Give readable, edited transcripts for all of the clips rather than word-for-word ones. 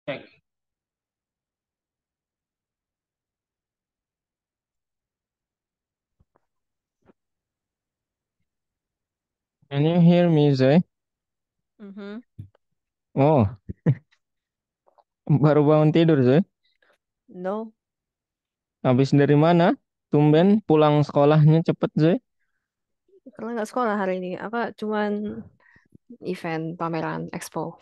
Check. Can you hear me, Zay? Mhm. Oh, baru bangun tidur, Zay. No, Habis dari mana? Tumben pulang sekolahnya cepet, Zay. karena nggak sekolah hari ini. Apa cuman event pameran expo.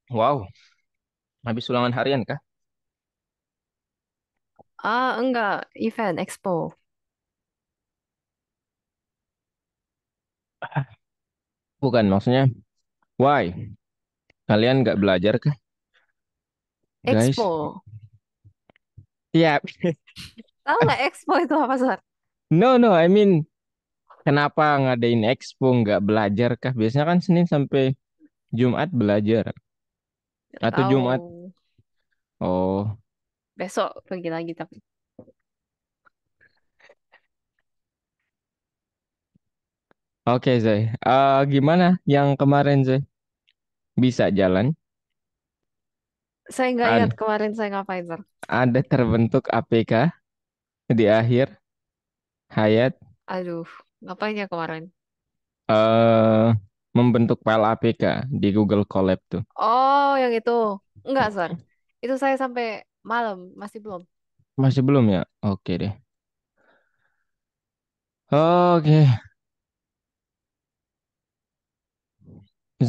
Wow, habis ulangan harian kah? Ah, enggak, event expo. Bukan, maksudnya, why? Kalian nggak belajar kah, guys? Expo. Ya, Tahu nggak expo itu apa, Sar? no, no, I mean, kenapa ngadain expo nggak belajar kah? Biasanya kan Senin sampai Jumat belajar. Nggak Atau tahu. Jumat, oh, Besok pergi lagi tapi. oke, Zay. Gimana yang kemarin, Zay? Bisa jalan? Saya nggak ingat Ad- kemarin saya ngapain, Sar. ada terbentuk APK di akhir hayat. Aduh, ngapain ya kemarin? eh Membentuk file APK di Google Colab tuh. Oh, yang itu. Enggak, Sar. Itu saya sampai malam, masih belum. Masih belum ya? Oke deh. Oke.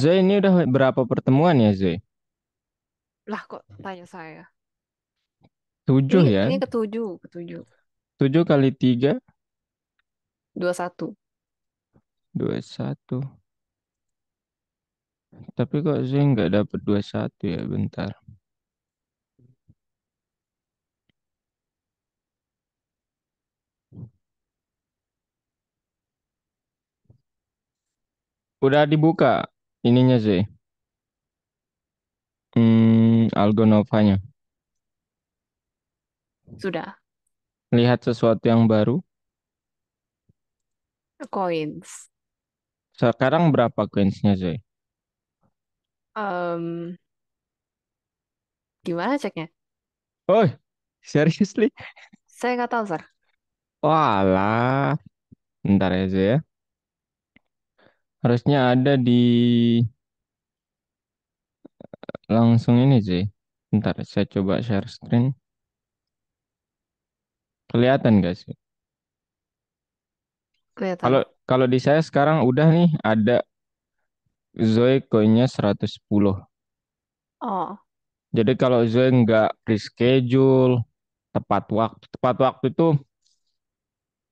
Zai ini udah berapa pertemuan ya, Zai? Lah kok tanya saya. Ini Tujuh ya? ini ketujuh, ketujuh. 7 kali 3, 21. 21. Tapi kok Zai nggak dapet 21 ya? Bentar. Udah dibuka ininya, Zai. Algonovanya. Sudah. Lihat sesuatu yang baru. Coins. Sekarang berapa coinsnya, Zai? Em, Gimana ceknya? Oh, seriously? Saya nggak tahu, Sar. Walah. Bentar ya, Zai ya. Harusnya ada di langsung ini sih. Bentar, saya coba share screen. Kelihatan gak sih? Kalau Kelihatan. kalau di saya sekarang udah nih ada Zoe koinnya 110. Oh, Jadi kalau Zoe nggak reschedule tepat waktu itu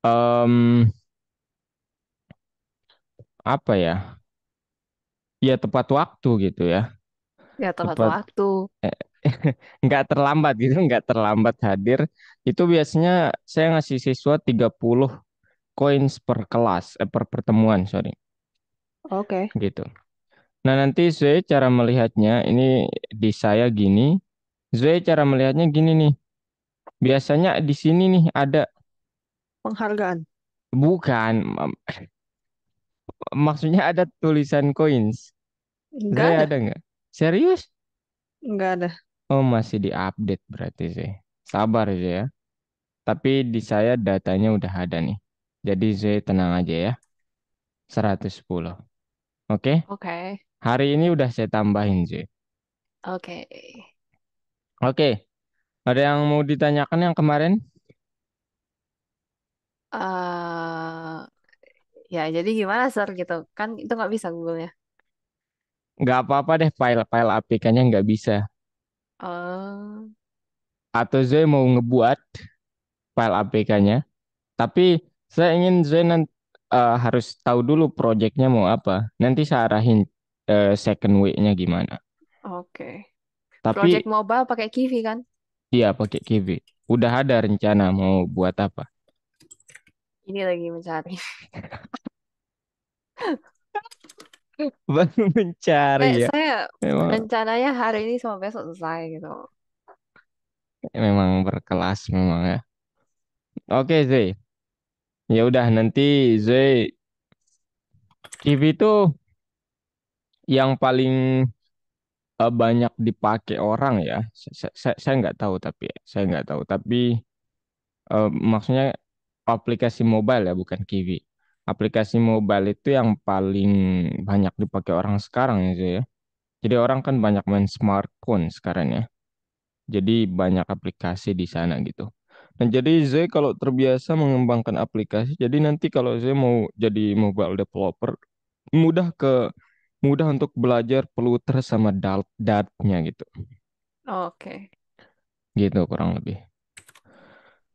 em, apa ya? Ya tepat waktu gitu ya. ya tepat Tepat waktu. eh, nggak terlambat gitu, nggak terlambat hadir. Itu biasanya saya ngasih siswa 30 coins per kelas, per pertemuan, sorry. Oke. Gitu. Nah, nanti Zoe cara melihatnya ini di saya gini. Zoe cara melihatnya gini nih. Biasanya di sini nih ada Penghargaan. bukan maksudnya ada tulisan coins. Nggak Zoe ada. ada nggak? Serius? Nggak ada. Oh, masih diupdate berarti Zoe. Sabar Zoe ya. Tapi di saya datanya udah ada nih. Jadi Zoe tenang aja ya. 110. Oke? Oke. Hari ini udah saya tambahin Zoe. Oke. Oke. Ada yang mau ditanyakan yang kemarin? eh Ya, jadi gimana, Sir, gitu? Kan itu nggak bisa Google-nya. Nggak apa-apa deh file-file APK-nya nggak bisa. Eh, Atau Zoe mau ngebuat file APK-nya, tapi saya ingin Zoe nanti harus tahu dulu projectnya mau apa. Nanti saya arahin second way-nya gimana. oke. Project Tapi mobile pakai Kiwi kan? iya pakai Kiwi. Udah ada rencana mau buat apa? Ini lagi mencari. Baru mencari ya. Saya Memang rencananya hari ini sama besok selesai gitu. memang berkelas memang ya. Oke Zoe. Ya udah nanti Zoe Kiwi itu yang paling banyak dipakai orang ya. Saya nggak tahu tapi ya. Saya nggak tahu. Tapi maksudnya aplikasi mobile ya, bukan Kiwi. Aplikasi mobile itu yang paling banyak dipakai orang sekarang ya, Zul ya. Jadi orang kan banyak main smartphone sekarang ya. Jadi banyak aplikasi di sana gitu. Dan jadi Zai kalau terbiasa mengembangkan aplikasi, jadi nanti kalau Zai mau jadi mobile developer, mudah mudah untuk belajar Flutter sama Dart-nya gitu. Oke, Gitu kurang lebih.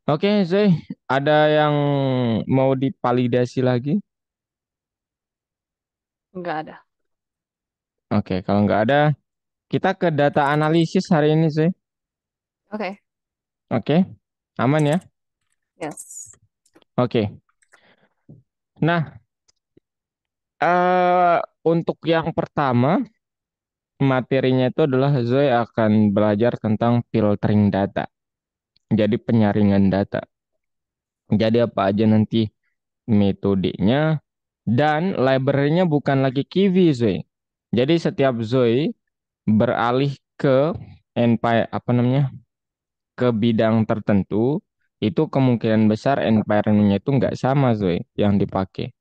Oke, Zai, ada yang mau dipalidasi lagi? nggak ada. Oke, kalau nggak ada, kita ke data analisis hari ini, Zai. Oke, Oke, aman ya? yes. Oke. Nah, untuk yang pertama, materinya itu adalah Zoe akan belajar tentang filtering data. Jadi penyaringan data. Jadi apa aja nanti metodenya dan library-nya bukan lagi Kiwi Zoe. Jadi setiap Zoe beralih ke apa namanya, ke bidang tertentu, itu kemungkinan besar environment-nya itu nggak sama Zoe yang dipakai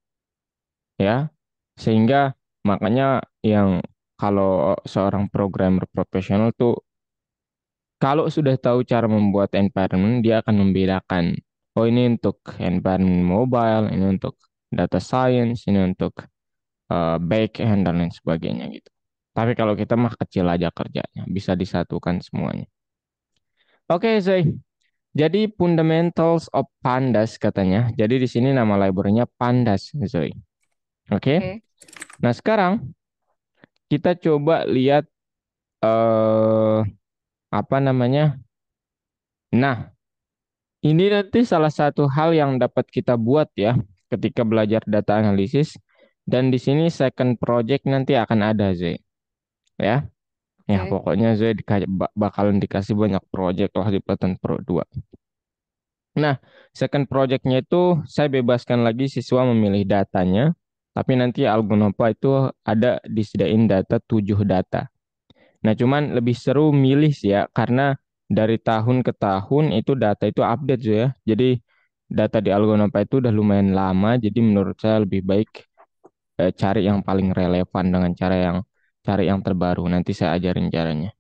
ya. Sehingga makanya yang kalau seorang programmer profesional tuh kalau sudah tahu cara membuat environment, dia akan membedakan. Oh, ini untuk environment mobile, ini untuk data science, ini untuk back end dan lain sebagainya gitu. Tapi kalau kita mah kecil aja kerjanya, bisa disatukan semuanya. Oke, Zai. Jadi fundamentals of pandas katanya. Jadi di sini nama library-nya pandas, Zai. Oke. Oke, Nah, sekarang kita coba lihat eh apa namanya? Nah, ini nanti salah satu hal yang dapat kita buat ya ketika belajar data analisis. Dan di sini second project nanti akan ada Zai. Ya, ya oke, pokoknya Zai bakalan dikasih banyak project lah di Pelatihan Pro 2. Nah, second projectnya itu saya bebaskan lagi siswa memilih datanya. Tapi nanti Algonova itu ada disediain data 7 data. Nah, cuman lebih seru milih sih ya, karena dari tahun ke tahun itu data itu update tuh ya. Jadi data di Algonapa itu udah lumayan lama, jadi menurut saya lebih baik cari yang paling relevan dengan cari yang terbaru. Nanti saya ajarin caranya.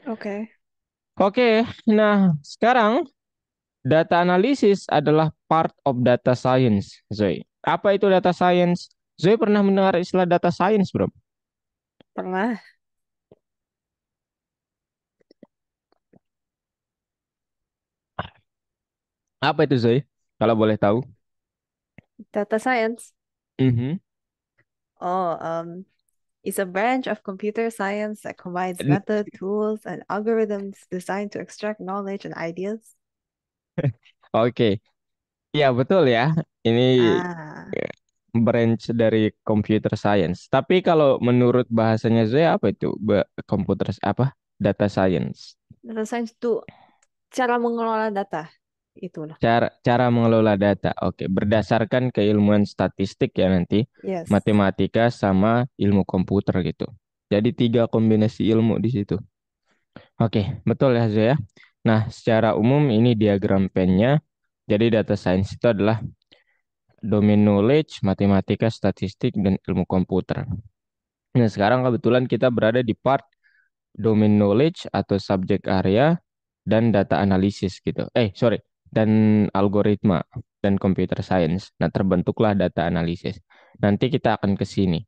oke. Oke, nah sekarang data analisis adalah part of data science, Zoe. Apa itu data science? Zoe pernah mendengar istilah data science, bro? Pernah. Apa itu Zoe? Kalau boleh tahu. Data science. Mhm. Oh, it's a branch of computer science that combines method, tools, and algorithms designed to extract knowledge and ideas. Oke, iya betul ya. Ini Ah, eh, branch dari computer science. Tapi kalau menurut bahasanya Zoe apa itu? Computer apa? Data science. data science itu cara mengelola data. Itulah. Cara mengelola data. Oke, berdasarkan keilmuan statistik ya nanti, Yes. matematika sama ilmu komputer gitu. Jadi tiga kombinasi ilmu di situ. Oke, betul ya Zoe ya. Nah, secara umum ini diagram pennya. Jadi data science itu adalah domain knowledge, matematika, statistik, dan ilmu komputer. Nah, sekarang kebetulan kita berada di part domain knowledge atau subject area dan data analisis gitu. Sorry, dan algoritma dan computer science. Nah, terbentuklah data analisis. Nanti kita akan ke sini.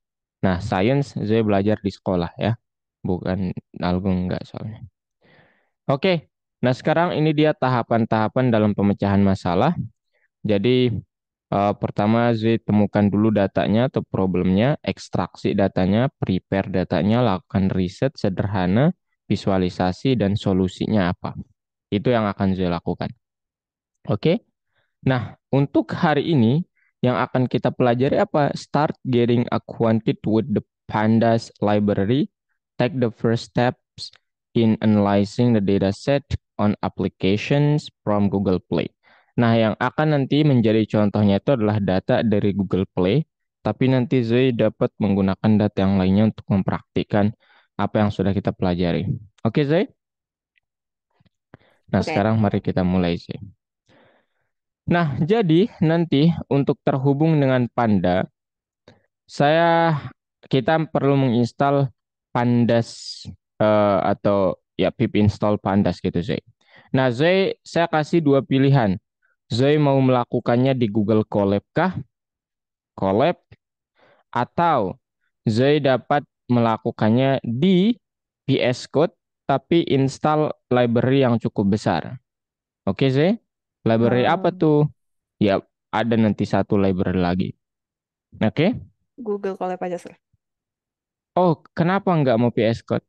Nah, science saya belajar di sekolah ya, bukan algo enggak soalnya. Oke, nah sekarang ini dia tahapan-tahapan dalam pemecahan masalah. Jadi pertama Z temukan dulu datanya atau problemnya, ekstraksi datanya, prepare datanya, lakukan riset sederhana, visualisasi dan solusinya apa. Itu yang akan Z lakukan. Oke. Nah, untuk hari ini yang akan kita pelajari apa? Start getting acquainted with the Pandas library. Take the first steps in analyzing the dataset on applications from Google Play. Nah, yang akan nanti menjadi contohnya itu adalah data dari Google Play. tapi nanti Zoe dapat menggunakan data yang lainnya untuk mempraktikkan apa yang sudah kita pelajari. Oke, Zoe? Nah, Oke. sekarang mari kita mulai, Zoe. Nah, jadi nanti untuk terhubung dengan Panda, saya kita perlu menginstal Pandas atau ya pip install Pandas gitu, Zoe. Nah, Zoe, saya kasih dua pilihan. Zoe mau melakukannya di Google Colab kah? Colab atau Zoe dapat melakukannya di VS Code tapi install library yang cukup besar. Oke, Zoe? Library apa Um, tuh? Ya, ada nanti satu library lagi. Oke? Google Colab aja, Sir. Oh, kenapa nggak mau VS Code?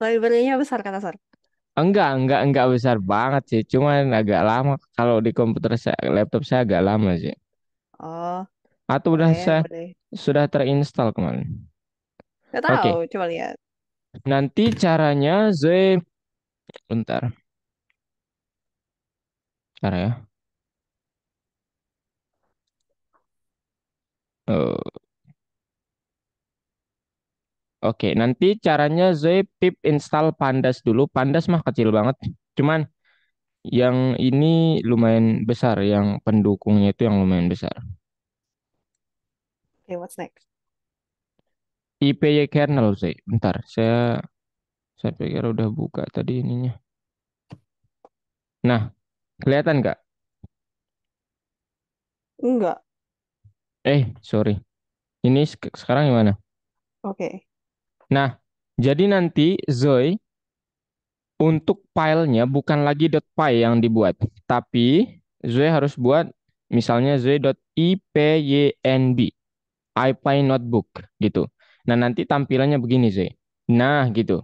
Library-nya besar kata, Sir. Enggak besar banget sih. Cuman agak lama. Kalau di komputer saya, laptop saya agak lama sih. Oh, Atau boleh, boleh. sudah terinstall kemarin. Gak tahu, Oke, coba lihat. nanti caranya bentar, cara ya. Eh, Oke, nanti caranya pip install Pandas dulu. Pandas mah kecil banget. Cuman yang ini lumayan besar, yang pendukungnya itu yang lumayan besar. Okay, what's next? IPY kernel, bentar. Saya pikir udah buka tadi ininya. Nah, kelihatan nggak? Enggak. Sorry. Ini sekarang gimana? Oke. Nah, jadi nanti untuk filenya bukan lagi .py yang dibuat, tapi Zoe harus buat misalnya zoe.ipynb, IPy notebook gitu. Nah, nanti tampilannya begini, Zoe. Nah, gitu.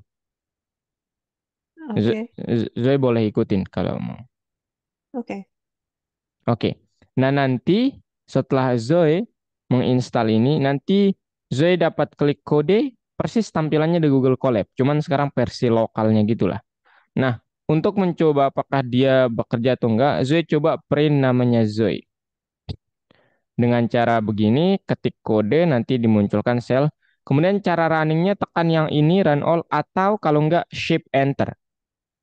Oke. Zoe boleh ikutin kalau mau. Oke. Oke. Nah, nanti setelah Zoe menginstal ini, nanti Zoe dapat klik kode persis tampilannya di Google Colab. Cuman sekarang versi lokalnya gitulah. Nah, untuk mencoba apakah dia bekerja atau enggak, Zoe coba print namanya Zoe. Dengan cara begini, ketik kode nanti dimunculkan sel. Kemudian cara runningnya tekan yang ini run all atau kalau enggak shift enter.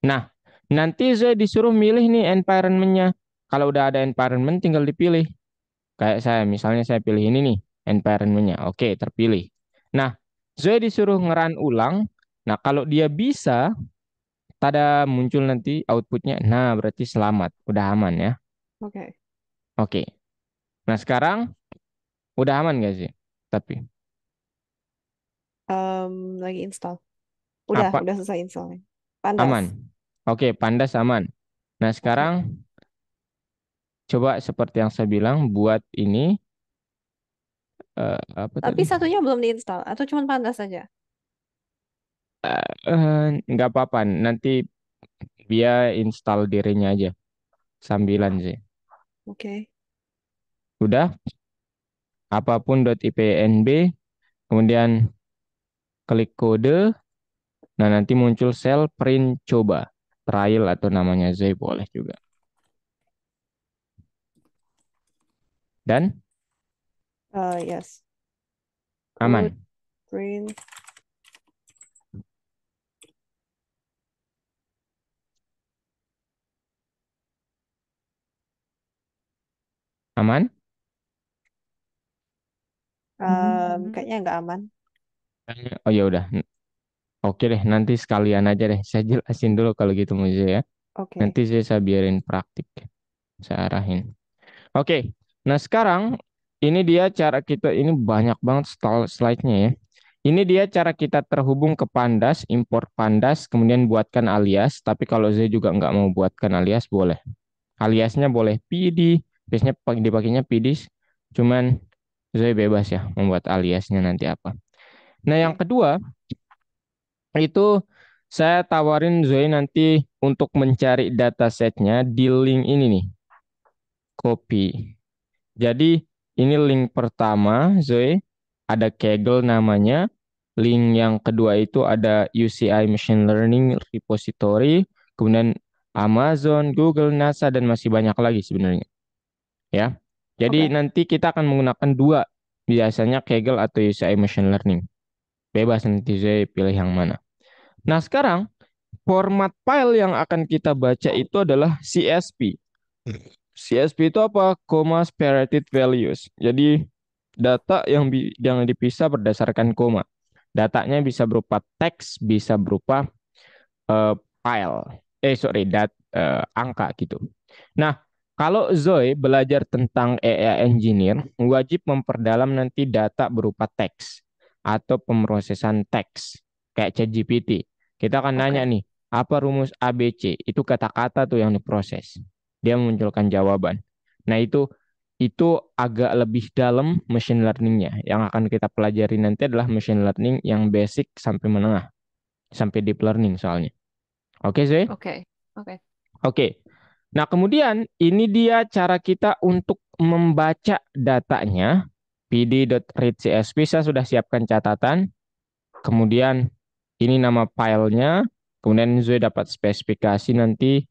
Nah, nanti Zoe disuruh milih nih environment-nya. Kalau udah ada environment tinggal dipilih. Kayak saya, misalnya saya pilih ini nih environment-nya. Oke, terpilih. Nah, Zoe disuruh ngeran ulang. Nah, kalau dia bisa, tada muncul nanti outputnya. Nah, berarti selamat, udah aman ya. Oke. Oke. Nah, sekarang udah aman gak sih? Tapi Lagi install. apa Udah selesai installnya. Pandas. aman? Oke, Pandas aman. Nah, Oke. sekarang coba seperti yang saya bilang buat ini apa Tapi tadi? satunya belum diinstal atau cuma Pandas saja? Nggak apa-apa, nanti dia install dirinya aja sambilan sih. Oke. Udah, apapun .ipnb, kemudian klik kode. Nah, nanti muncul sel print coba. Trial atau namanya Zai boleh juga. Dan Yes. Code aman. print. Aman? Kayaknya nggak aman. Oh ya udah. Oke deh, nanti sekalian aja deh. Saya jelasin dulu kalau gitu Muzi ya. Oke. Nanti saya biarin praktik. Saya arahin. Oke. Nah, sekarang ini dia cara kita ini banyak banget slide-nya ya. Ini dia cara kita terhubung ke Pandas, import Pandas, kemudian buatkan alias. Tapi kalau saya juga nggak mau buatkan alias, boleh. Aliasnya boleh PD, biasanya dipakainya PDs, cuman saya bebas ya membuat aliasnya nanti apa. Nah, yang Oke. kedua itu saya tawarin Zoe nanti untuk mencari datasetnya di link ini nih, copy. Jadi ini link pertama Zoe, ada Kaggle namanya. Link yang kedua itu ada UCI Machine Learning Repository, kemudian Amazon, Google, NASA, dan masih banyak lagi sebenarnya. Ya. Jadi Okay. nanti kita akan menggunakan dua, biasanya Kaggle atau UCI Machine Learning. Bebas nanti saya pilih yang mana. Nah sekarang format file yang akan kita baca itu adalah CSV. CSV itu apa? Comma separated values. Jadi data yang dipisah berdasarkan koma. Datanya bisa berupa teks, bisa berupa eh, file. Sorry, angka gitu. Nah, kalau Zoe belajar tentang AI Engineer, wajib memperdalam nanti data berupa teks atau pemrosesan teks, kayak ChatGPT. Kita akan nanya Okay. nih, apa rumus ABC? Itu kata-kata tuh yang diproses. Dia memunculkan jawaban. Nah, itu agak lebih dalam machine learningnya. Yang akan kita pelajari nanti adalah machine learning yang basic sampai menengah, sampai deep learning soalnya. Oke, Zoe? Okay. Okay. Oke. Nah, kemudian ini dia cara kita untuk membaca datanya. pd.readcsv saya sudah siapkan catatan. Kemudian ini nama filenya. Kemudian Zoe dapat spesifikasi nanti.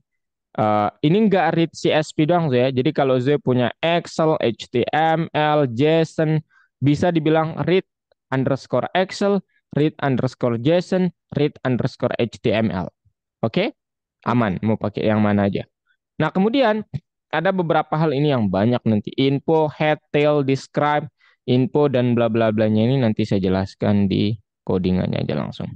Ini nggak read CSV doang Zoe ya. Jadi kalau Zoe punya Excel, HTML, JSON, bisa dibilang read underscore Excel, read underscore JSON, read underscore HTML. Oke? Aman, Okay. mau pakai yang mana aja. Nah, kemudian ada beberapa hal ini yang banyak nanti. Info, head, tail, describe, info, dan bla bla blanya ini nanti saya jelaskan di codingannya aja langsung.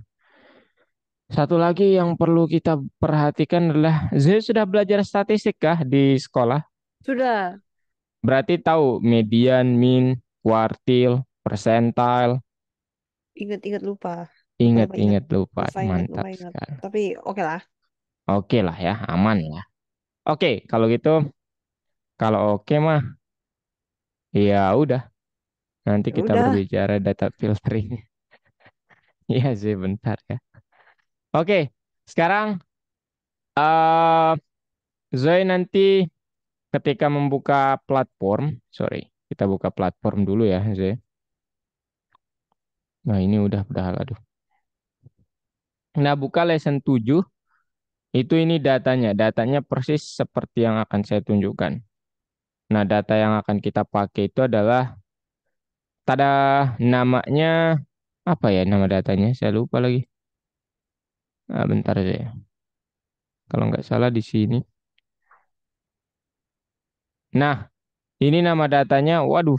Satu lagi yang perlu kita perhatikan adalah Zee sudah belajar statistik kah di sekolah? Sudah. Berarti tahu median, mean, quartile, percentile. Ingat-ingat lupa. Lupa-lupa ingat. Ingat-ingat lupa. Lupa ingat. Mantap Lupa ingat. sekali. Tapi oke lah. Oke lah ya, aman lah. Oke, kalau gitu, kalau oke mah, ya udah. Nanti Ya kita udah. berbicara data filtering. Iya sih, bentar ya. Oke, sekarang eh Zoe nanti ketika membuka platform, sorry, kita buka platform dulu ya, Zoe. Nah, ini udah aduh. Nah, buka lesson 7, itu ini datanya. Datanya persis seperti yang akan saya tunjukkan. Nah, data yang akan kita pakai itu adalah tada namanya apa ya nama datanya? Saya lupa lagi. Ah, bentar aja. Kalau nggak salah di sini. Nah, ini nama datanya, waduh,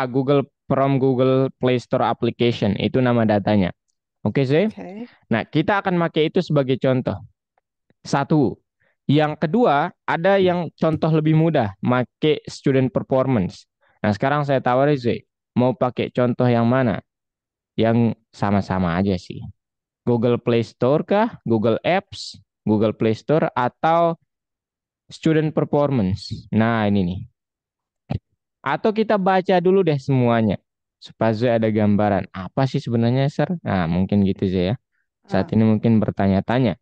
Google Play Store Application, itu nama datanya. Oke, sih. Oke. Nah, kita akan pakai itu sebagai contoh. Satu. Yang kedua, ada yang contoh lebih mudah, pakai student performance. Nah, sekarang saya tawari, sih, mau pakai contoh yang mana? Yang sama-sama aja sih. Google Play Store kah? Google Apps, Google Play Store, atau student performance? Nah, ini nih. Atau kita baca dulu deh semuanya. Supaya ada gambaran. Apa sih sebenarnya, Sir? Nah, mungkin gitu sih ya. Saat Ah. ini mungkin bertanya-tanya.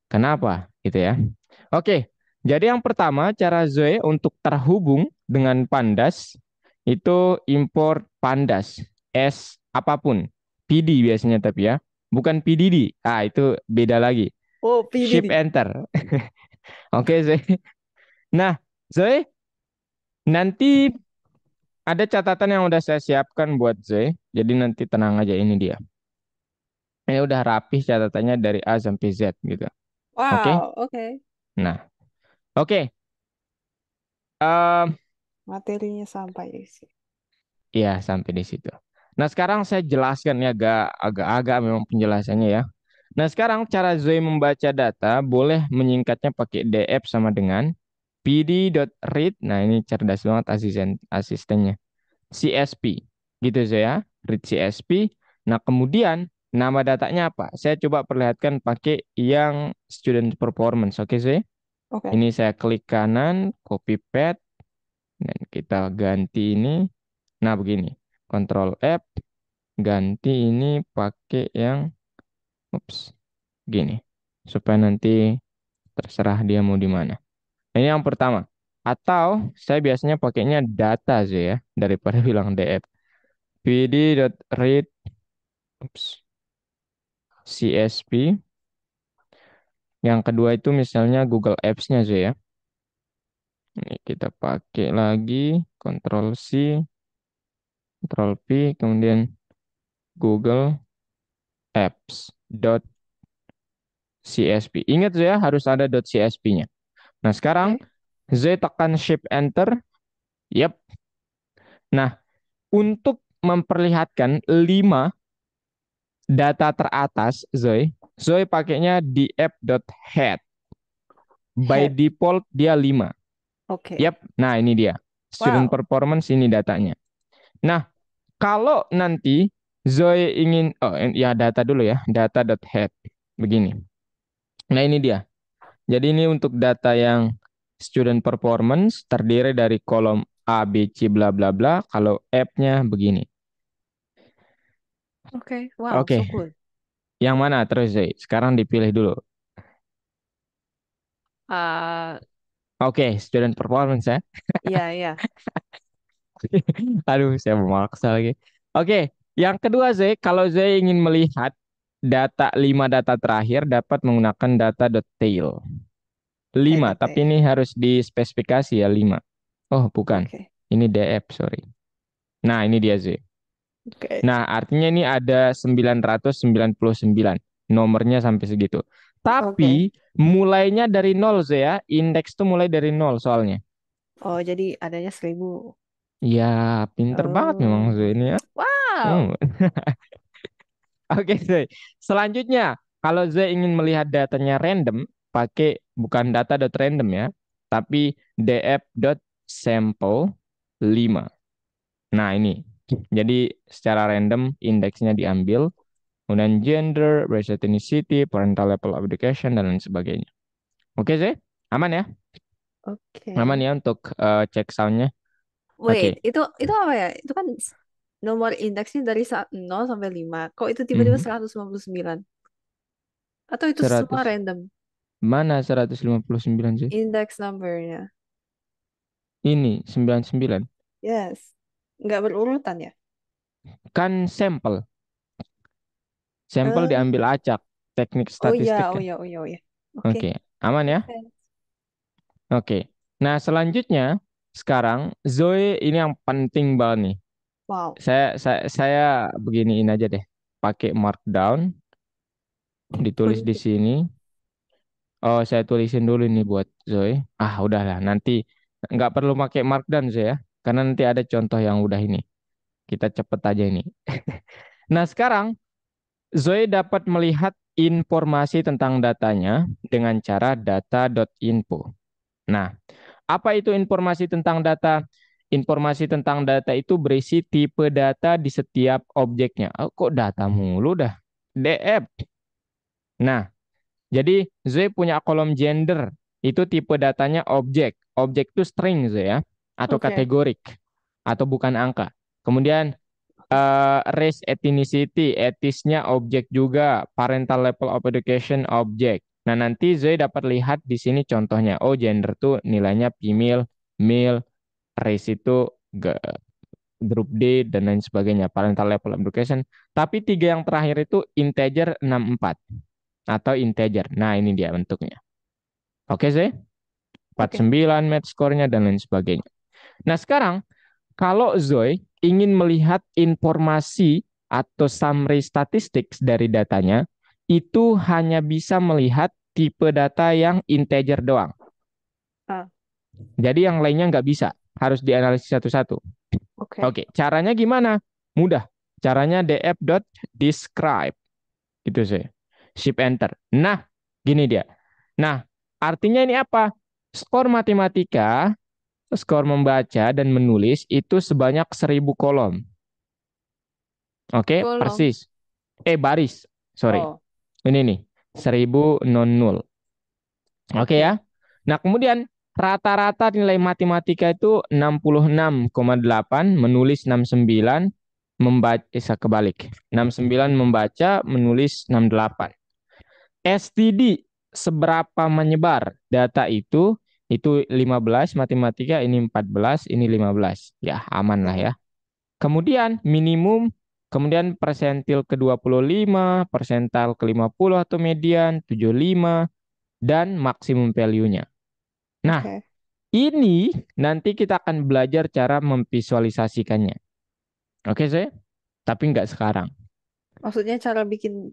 Kenapa? Gitu ya. Oke. Jadi yang pertama, cara Zoe untuk terhubung dengan Pandas, itu import Pandas. Apapun. PD biasanya tapi ya. Bukan PDD. Ah, itu beda lagi. Oh, Shift PDD. Enter. Oke, Zoe. Nah, Zoe, nanti ada catatan yang udah saya siapkan buat Zoe. Jadi nanti tenang aja ini dia. Ini udah rapih catatannya dari A sampai Z gitu. Oke? Wow. Oke. Nah, oke. Em, Materinya sampai sih. ya sampai di situ. Nah, sekarang saya jelaskan ya agak-agak memang penjelasannya ya. Nah, sekarang cara Zoe membaca data boleh menyingkatnya pakai df sama dengan pd.read. Nah, ini cerdas banget asistennya. CSP. Gitu saya, read CSP. Nah, kemudian nama datanya apa? Saya coba perlihatkan pakai yang student performance. Oke, saya. Oke. Ini saya klik kanan, copy paste, dan kita ganti ini. Nah, begini. Control F, ganti ini pakai yang, ups, gini. Supaya nanti terserah dia mau di mana. Ini yang pertama. Atau saya biasanya pakainya data sih ya, daripada bilang df. pd.read, ups, CSP. Yang kedua itu misalnya Google Apps-nya aja ya. Ini kita pakai lagi. Ctrl C, Ctrl P, kemudian Google Apps dot .csp. Ingat ya, harus ada .csp-nya. Nah, sekarang Oke. Z tekan Shift Enter. Yap. Nah, untuk memperlihatkan 5 data teratas, Zoe pakainya di app.head. By Head. default dia 5. Oke. Yap. Nah, ini dia. Student Wow. performance ini datanya. Nah, kalau nanti Zoe ingin, oh ya data dulu ya, data.head. Begini. Nah, ini dia. Jadi ini untuk data yang student performance terdiri dari kolom A, B, C, bla bla bla. Kalau app-nya begini. Oke. Wow, Oke, so cool. yang mana terus Zoe? Sekarang dipilih dulu. Uh, Oke, student performance ya. ya, ya. Aduh, saya memaksa lagi. Oke, yang kedua Z, kalau Z ingin melihat data 5 data terakhir dapat menggunakan data.tail. 5, tapi Head.tail. ini harus dispesifikasi ya 5. Oh, bukan. Oke. Ini DF, sorry. Nah, ini dia Z. Oke. Nah, artinya ini ada 999 nomornya sampai segitu. Oke. Tapi mulainya dari nol Z ya. Indeks tuh mulai dari nol soalnya. Oh, jadi adanya 1000. Ya, pinter banget memang Z Oh. ini ya. Hmm. Wow. Oke, Zai. Selanjutnya, kalau Zai ingin melihat datanya random, pakai bukan data.random ya, tapi df.sample 5. Nah, ini. Jadi secara random indeksnya diambil, kemudian gender, race ethnicity, parental level of education, dan lain sebagainya. Oke, Zai? Aman ya? Aman Oke. ya untuk cek soundnya? Wait, Oke. itu apa ya? Itu kan nomor indeksnya dari 0 sampai 5. Kok itu tiba-tiba Mhm. 159? Atau itu semua 100. random? Mana 159 sih? Index numbernya. Ini 99. Yes. Nggak berurutan ya? Kan sampel. Sampel Eh, diambil acak, teknik oh ya, statistik oh kan. ya, oh ya, oh ya. Oke. Oke, aman ya? Make sense. Oke. Nah, selanjutnya sekarang Zoe ini yang penting banget nih. Wow. Saya beginiin aja deh. Pakai markdown, ditulis di sini. Oh, saya tulisin dulu nih buat Zoe. Ah, udahlah, nanti nggak perlu pakai markdown Zoe ya. Karena nanti ada contoh yang udah ini. Kita cepet aja ini. Nah, sekarang Zoe dapat melihat informasi tentang datanya dengan cara data.info. Nah, apa itu informasi tentang data? Informasi tentang data itu berisi tipe data di setiap objeknya. Oh, kok data mulu dah? DF. Nah, jadi Zoe punya kolom gender. Itu tipe datanya objek. Objek itu string Zoe ya. Atau Oke. kategorik. Atau bukan angka. Kemudian race ethnicity, etisnya objek juga, parental level of education objek. Nah, nanti Zoe dapat lihat di sini contohnya. Oh, gender tuh nilainya female, male, race itu grup D dan lain sebagainya, parental level of education. Tapi tiga yang terakhir itu integer 64 atau integer. Nah, ini dia bentuknya. Oke, Zoe? Oke. 49 match score-nya dan lain sebagainya. Nah, sekarang kalau Zoe ingin melihat informasi atau summary statistik dari datanya, itu hanya bisa melihat tipe data yang integer doang. Ah, Jadi yang lainnya nggak bisa, harus dianalisis satu-satu. oke. Oke, caranya gimana? Mudah. Caranya df.describe, gitu sih. Shift enter. Nah, gini dia. Nah, artinya ini apa? Skor matematika, skor membaca dan menulis itu sebanyak 1.000 kolom. Oke, Kolom. persis. Baris. Sorry. Oh, Ini nih, 1.000 non nul. Oke ya. oke. Nah, kemudian rata-rata nilai matematika itu 66,8, menulis 69, membaca kebalik. 69 membaca, menulis 68. STD seberapa menyebar data itu 15 matematika, ini 14, ini 15. Ya, aman lah Oke. ya. Kemudian minimum, kemudian persentil ke 25, persentil ke 50 atau median 75, dan maksimum value-nya. Nah, Oke. Ini nanti kita akan belajar cara memvisualisasikannya. Oke, saya? Tapi nggak sekarang. Maksudnya cara bikin.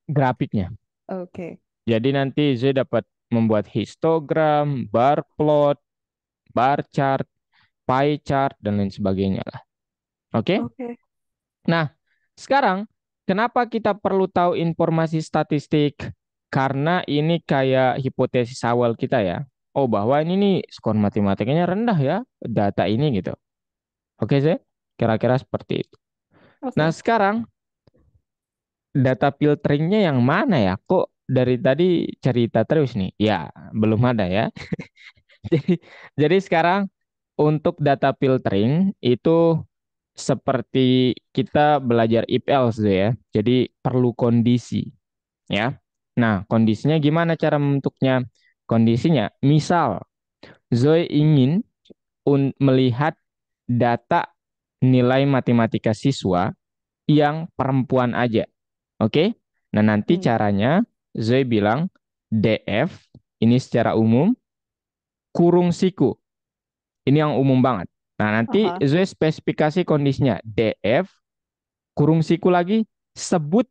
Grafiknya. Oke. Jadi nanti saya dapat membuat histogram, bar plot, bar chart, pie chart, dan lain sebagainya lah. Oke? Oke. Nah, sekarang kenapa kita perlu tahu informasi statistik? Karena ini kayak hipotesis awal kita ya. Oh, bahwa ini nih skor matematikanya rendah ya, data ini gitu. Oke, sih. Kira-kira seperti itu. Nah, Oke. sekarang data filteringnya yang mana ya? Kok dari tadi cerita terus nih? Ya, belum ada ya. Jadi, jadi sekarang untuk data filtering itu seperti kita belajar if else tuh ya. Jadi perlu kondisi ya. Nah, kondisinya gimana cara membentuknya? Kondisinya, misal Zoe ingin melihat data nilai matematika siswa yang perempuan aja. Oke? Nah, nanti Hmm. caranya Zoe bilang DF ini secara umum kurung siku. Ini yang umum banget. Nah, nanti Aha. Zoe spesifikasi kondisinya DF kurung siku lagi sebut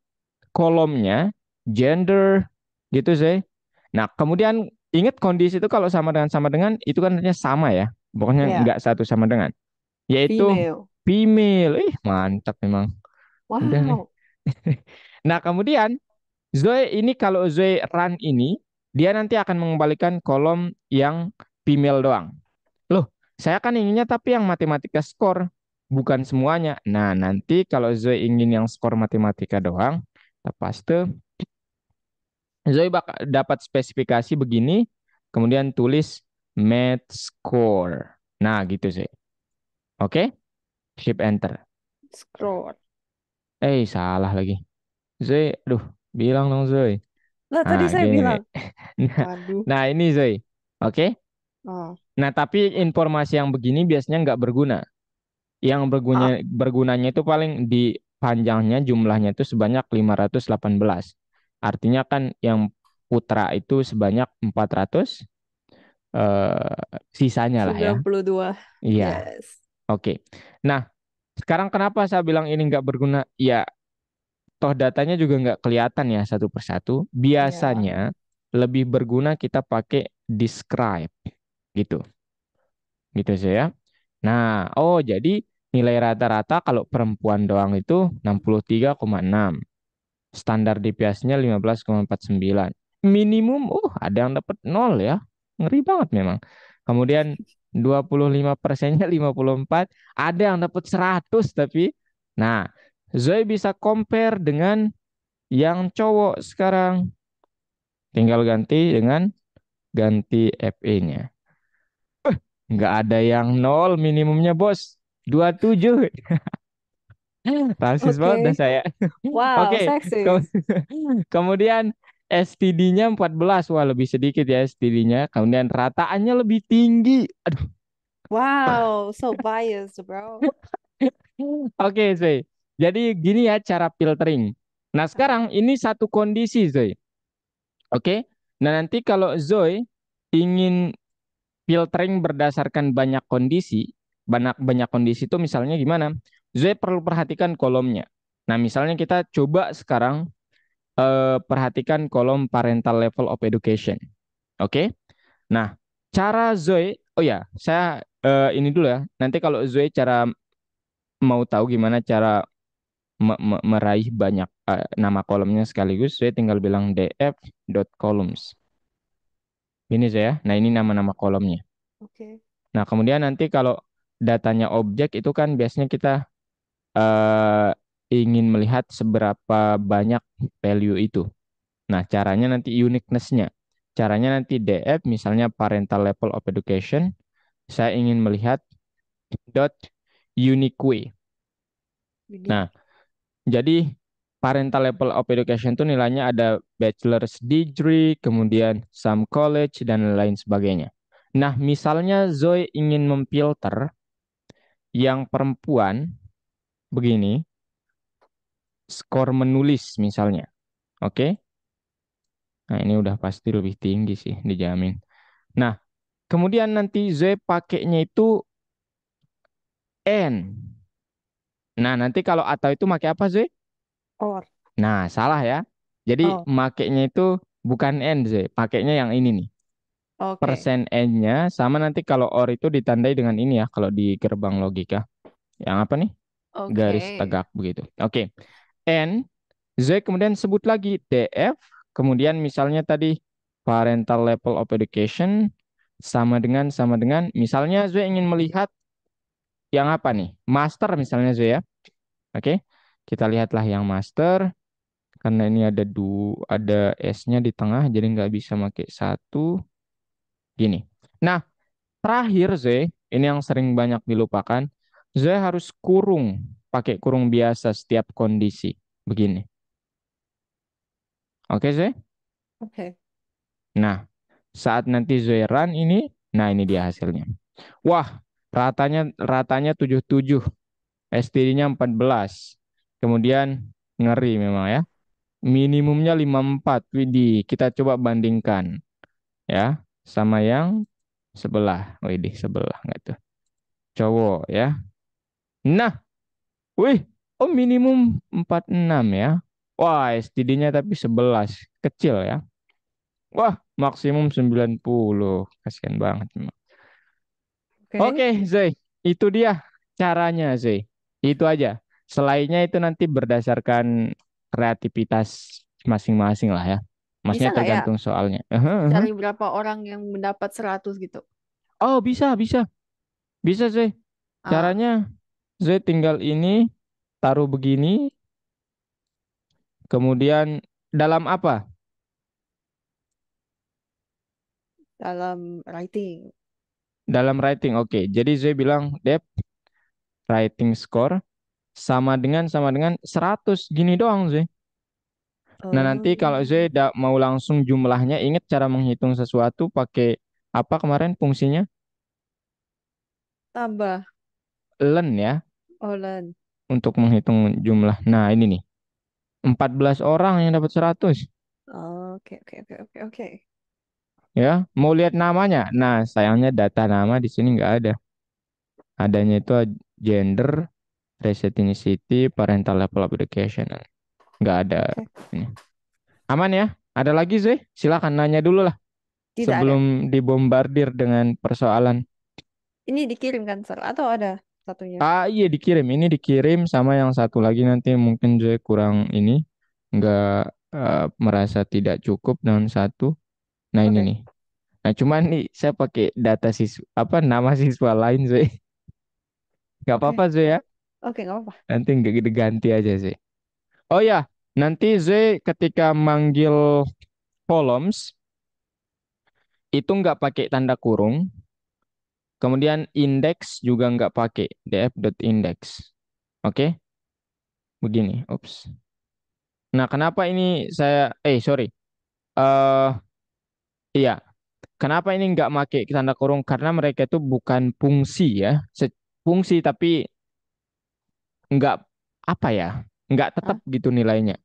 kolomnya gender gitu sih. Nah, kemudian ingat kondisi itu kalau sama dengan itu kan artinya sama ya. Pokoknya Ya. nggak satu sama dengan. Yaitu Female. female. Ih, mantap memang. Udah nih. Wow. Nah, kemudian Zoe ini kalau Zoe run ini dia nanti akan mengembalikan kolom yang female doang. Loh, saya kan inginnya tapi yang matematika skor, bukan semuanya. Nah, nanti kalau Zoe ingin yang skor matematika doang, lepas itu Zoe dapat spesifikasi begini, kemudian tulis math score. Nah, gitu sih. Oke, shift enter. Scroll. Salah lagi. Zoe, aduh, bilang dong Zoe. Lah Nah, tadi saya gini nih. bilang. Nah, Waduh. nah ini Zoe. Oke. Oh. Nah, tapi informasi yang begini biasanya nggak berguna. Yang Ah. bergunanya itu paling di panjangnya jumlahnya itu sebanyak 518. Artinya kan yang putra itu sebanyak 400, sisanya lah ya. 92. Iya, Yes. oke. Nah, sekarang kenapa saya bilang ini nggak berguna? Ya, toh datanya juga nggak kelihatan ya satu persatu. Ya. Biasanya lebih berguna kita pakai describe gitu, gitu sih ya. Nah, oh jadi nilai rata-rata kalau perempuan doang itu 63,6. Standar DPS-nya 15,49. Minimum, ada yang dapat nol ya. Ngeri banget memang. Kemudian 25%-nya 54. Ada yang dapat 100 tapi. Nah, Zoe bisa compare dengan yang cowok sekarang. Tinggal ganti dengan ganti FE-nya. Nggak ada yang nol minimumnya, bos. 27. Rasis banget dah Oke. saya. Wow, Oke, sexist. kemudian STD-nya 14, wah lebih sedikit ya STD-nya. Kemudian rataannya lebih tinggi. Aduh. Wow, so biased, bro. Oke, Zoe. Jadi gini ya cara filtering. Nah, Ah. sekarang ini satu kondisi, Zoe. Oke. Nah, nanti kalau Zoe ingin filtering berdasarkan banyak kondisi, banyak banyak kondisi itu misalnya gimana? Zoe perlu perhatikan kolomnya. Nah, misalnya kita coba sekarang perhatikan kolom parental level of education. Oke. Nah, cara Zoe, oh ya, saya ini dulu ya. Nanti kalau Zoe cara mau tahu gimana cara meraih banyak nama kolomnya sekaligus, Zoe tinggal bilang df.columns. Ini saya. Nah, ini nama-nama kolomnya. Oke. Nah, kemudian nanti kalau datanya objek itu kan biasanya kita eh, ingin melihat seberapa banyak value itu. Nah, caranya nanti uniqueness-nya. Caranya nanti DF, misalnya parental level of education, saya ingin melihat dot unique. Nah, Unique. jadi parental level of education itu nilainya ada bachelor's degree, kemudian some college, dan lain sebagainya. Nah, misalnya Zoe ingin memfilter yang perempuan begini, skor menulis misalnya. Oke? Nah, ini udah pasti lebih tinggi sih, dijamin. Nah, Kemudian nanti Z pakainya itu N. Nah, nanti kalau atau itu pakai apa Z? Or. Nah, salah ya. Jadi Oh, makainya itu bukan N Z, pakainya yang ini nih. oke. Persen N-nya sama nanti kalau OR itu ditandai dengan ini ya kalau di gerbang logika. Yang apa nih? Garis Oke. tegak begitu. Oke. N, Z kemudian sebut lagi DF, kemudian misalnya tadi parental level of education sama dengan misalnya Z ingin melihat yang apa nih? Master misalnya Z ya. Oke. Kita lihatlah yang master karena ini ada S-nya di tengah jadi nggak bisa pakai satu gini. Nah, terakhir Z, ini yang sering banyak dilupakan. Z harus kurung, pakai kurung biasa setiap kondisi. Begini. Oke Z? Oke. Nah, saat nanti Z run ini, nah ini dia hasilnya. Wah, ratanya ratanya 77, STD-nya 14. Kemudian ngeri memang ya. Minimumnya 54. Widih, kita coba bandingkan ya sama yang sebelah. Widih, sebelah nggak tuh? Cowok ya. Nah, wih, oh minimum 46 ya. Wah, STD-nya tapi 11. Kecil ya. Wah, maksimum 90. Kasihan banget memang. Oke. Oke, Zay. Itu dia caranya, Zay. Itu aja. Selainnya itu nanti berdasarkan kreativitas masing-masing lah ya. Bisa Maksudnya nggak ya tergantung soalnya. cari berapa orang yang mendapat 100 gitu? Oh, bisa, bisa. Bisa, Zay. Ah, Caranya, Zay tinggal ini, taruh begini, kemudian dalam apa? dalam writing. Dalam writing, oke. Jadi Zee bilang, Dep, writing score sama dengan 100 gini doang Zee. Nah nanti kalau Zee Oh, mau langsung jumlahnya, ingat cara menghitung sesuatu pakai apa kemarin fungsinya? tambah. Len ya, Olen. untuk menghitung jumlah. Nah ini nih, 14 orang yang dapat 100. Oke, oke, oke, oke, oke. Ya. Mau lihat namanya? Nah sayangnya data nama di sini nggak ada. Adanya itu gender, race ethnicity, parental level of education. Nggak ada Oke. ini. Aman ya? Ada lagi Zee? Silakan nanya dulu lah Tidak ada. sebelum dibombardir dengan persoalan. Ini dikirimkan, Sir, atau ada satunya? Ah iya dikirim, ini dikirim sama yang satu lagi nanti mungkin Zee kurang ini nggak merasa tidak cukup dengan satu. Nah ini Oke. nih. Nah cuman nih saya pakai data siswa apa nama siswa lain Zee. Nggak Oke. apa-apa Zee ya. Oke, nggak apa-apa. Nanti nggak diganti aja Zee. Oh ya, nanti Zee ketika manggil columns itu nggak pakai tanda kurung. Kemudian indeks juga nggak pakai df.index. Oke, begini. Ups. Nah, kenapa ini sorry. Eh, iya. Kenapa ini nggak pakai tanda kurung? Karena mereka itu bukan fungsi ya. Fungsi tapi nggak apa ya? Nggak tetap Ah, gitu nilainya.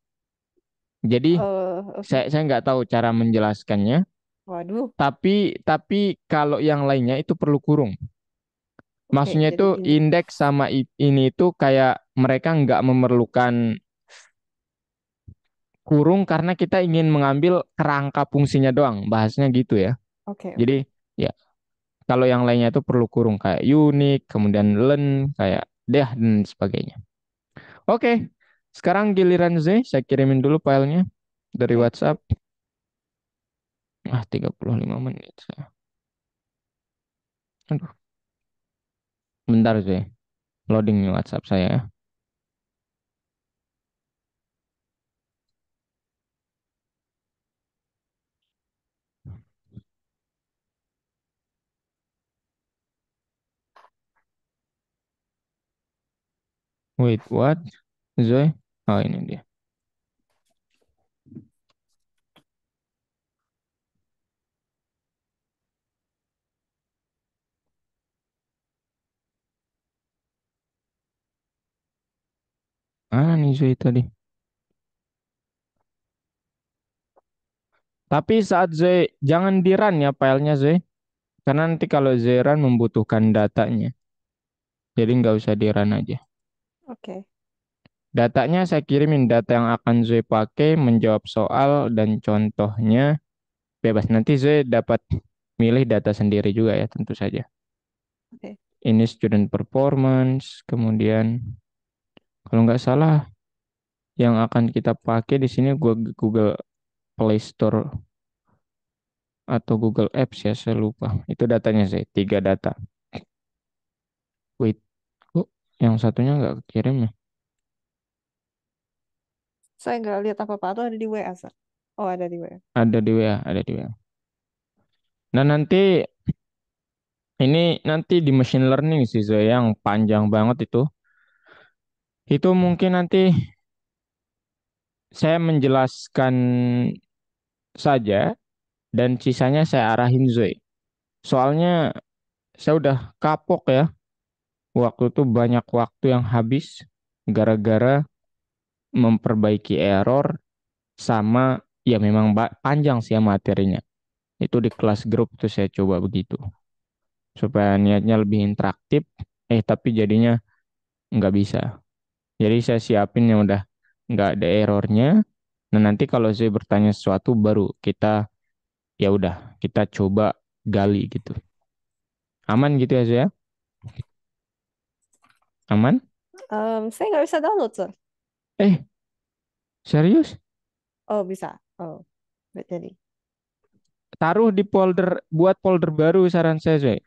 Jadi oke. saya nggak tahu cara menjelaskannya. Waduh. Tapi kalau yang lainnya itu perlu kurung. Oke, Maksudnya jadi itu indeks. indeks sama ini itu kayak mereka nggak memerlukan kurung karena kita ingin mengambil kerangka fungsinya doang, bahasnya gitu ya. Oke, Jadi oke. ya kalau yang lainnya itu perlu kurung kayak unique, kemudian len, kayak deh dan sebagainya. Oke, sekarang giliran Z, saya kirimin dulu filenya dari Oke. WhatsApp. 35 menit. Aduh, bentar Z, loading nih WhatsApp saya ya. Wait, what? Z? Oh ini dia. Mana nih Z tadi? Tapi saat Z, jangan di run ya filenya Z. Karena nanti kalau Zeran membutuhkan datanya, jadi nggak usah di run aja. Oke. Datanya saya kirimin data yang akan Zoe pakai menjawab soal dan contohnya bebas. Nanti Zoe dapat milih data sendiri juga ya tentu saja. Oke. Ini student performance, kemudian kalau nggak salah yang akan kita pakai di sini gua Google Play Store atau Google Apps ya, saya lupa. Itu datanya Zoe, tiga data. Wait, kok yang satunya nggak kirim ya? Saya nggak lihat apa-apa atau ada di WA, Sir? Oh, ada di WA. Ada di WA, ada di WA. Nah nanti ini nanti di machine learning sih Zoe yang panjang banget itu. Itu mungkin nanti saya menjelaskan saja dan sisanya saya arahin Zoe. Soalnya saya udah kapok ya. Waktu itu banyak waktu yang habis gara-gara memperbaiki error sama ya memang panjang sih ya materinya. Itu di kelas grup tuh saya coba begitu. Supaya niatnya lebih interaktif. Tapi jadinya nggak bisa. Jadi saya siapin yang udah nggak ada errornya. Nah nanti kalau saya bertanya sesuatu baru kita ya udah kita coba gali gitu. Aman gitu ya Zia? Aman? Saya nggak bisa download, Sir. Eh, serius? Oh, bisa. Oh, nggak jadi. Taruh di folder, buat folder baru saran saya, Zia.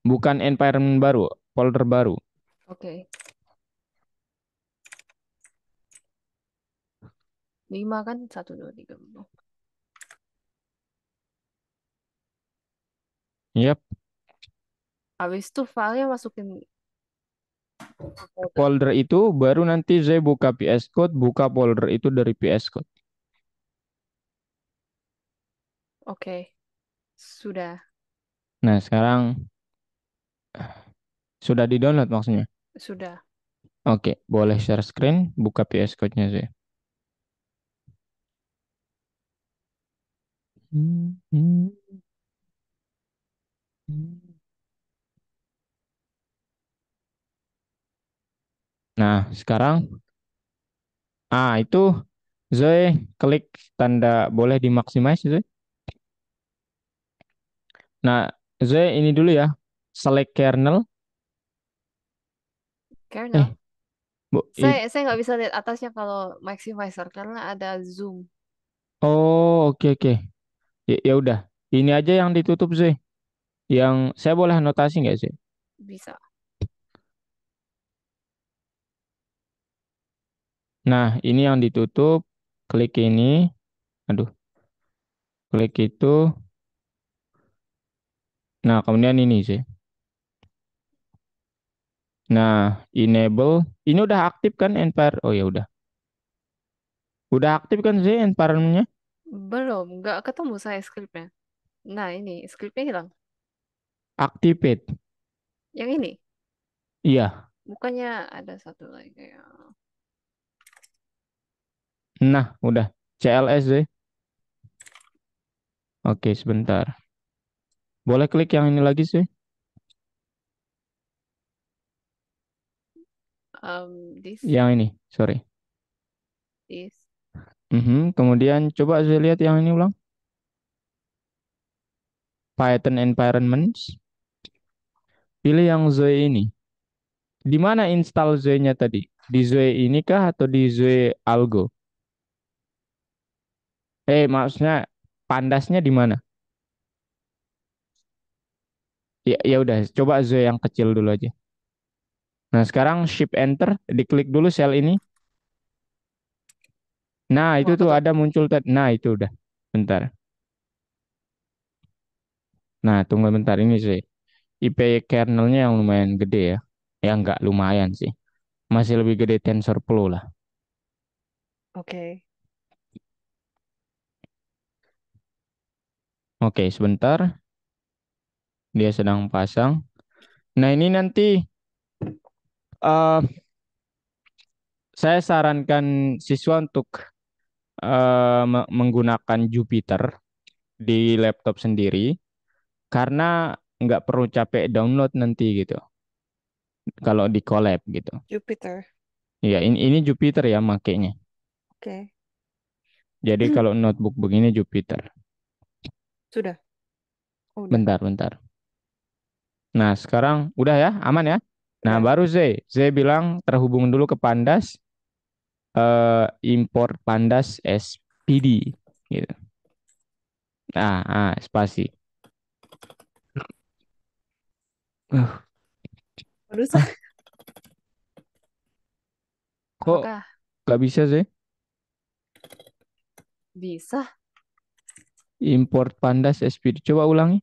Bukan environment baru, folder baru. Oke. 5 kan? 1, 2, 3, 4. Yap, Habis itu filenya masukin ke folder. folder itu baru nanti saya buka VS Code, buka folder itu dari VS Code. Oke. Sudah. Nah, sekarang sudah di-download maksudnya. Sudah. Oke, boleh share screen, buka VS Code-nya saya. Hmm, hmm, hmm. Nah, sekarang itu Zoe klik tanda boleh dimaksimize Zoe. Nah, Zoe ini dulu ya. Select kernel. Kernel. Eh, Bu, Saya nggak bisa lihat atasnya kalau maximizer karena ada zoom. oh, oke oke. Ya, ya udah. Ini aja yang ditutup Zoe. Yang saya boleh anotasi nggak sih? Bisa. Nah, ini yang ditutup. Klik ini. Aduh, klik itu. Nah, kemudian ini sih. Nah, enable. Ini udah aktif kan environment? Oh ya udah. Udah aktif kan sih environment-nya? Belum, nggak ketemu saya skripnya. Nah, ini skripnya hilang. Activate. Yang ini, Iya. bukannya ada satu lagi kayak. Nah, udah. CLS sih. Oke, sebentar. Boleh klik yang ini lagi sih. This, Yang ini, sorry. this. Kemudian coba saya lihat yang ini ulang. Python environments. Pilih yang Zoe ini. Di mana install Zoe-nya tadi? Di Zoe ini kah atau di Zoe Algo? Maksudnya pandasnya di mana? Ya, ya udah, coba Zoe yang kecil dulu aja. Nah, sekarang shift enter, diklik dulu sel ini. Nah, itu Wah, tuh ketemu. ada muncul tadi. Nah, itu udah. Bentar. Nah, tunggu bentar ini sih. IP kernelnya yang lumayan gede ya. Ya nggak lumayan sih. Masih lebih gede TensorFlow lah. Oke. Oke, sebentar. Dia sedang pasang. Nah, ini nanti eh saya sarankan siswa untuk menggunakan Jupyter di laptop sendiri karena nggak perlu capek download nanti gitu. Kalau di collab gitu. Jupiter. Ya, ini Jupiter ya makainya. Oke. Jadi kalau notebook begini Jupiter. Sudah. Oh, udah. Bentar, bentar. Nah, sekarang udah ya, aman ya. Nah, Udah. baru Z. Z bilang terhubung dulu ke Pandas, import Pandas SPD gitu. Spasi. Uh, Aduh, Hah, kok apakah gak bisa Z? bisa? Import Pandas SPD. Coba ulangi.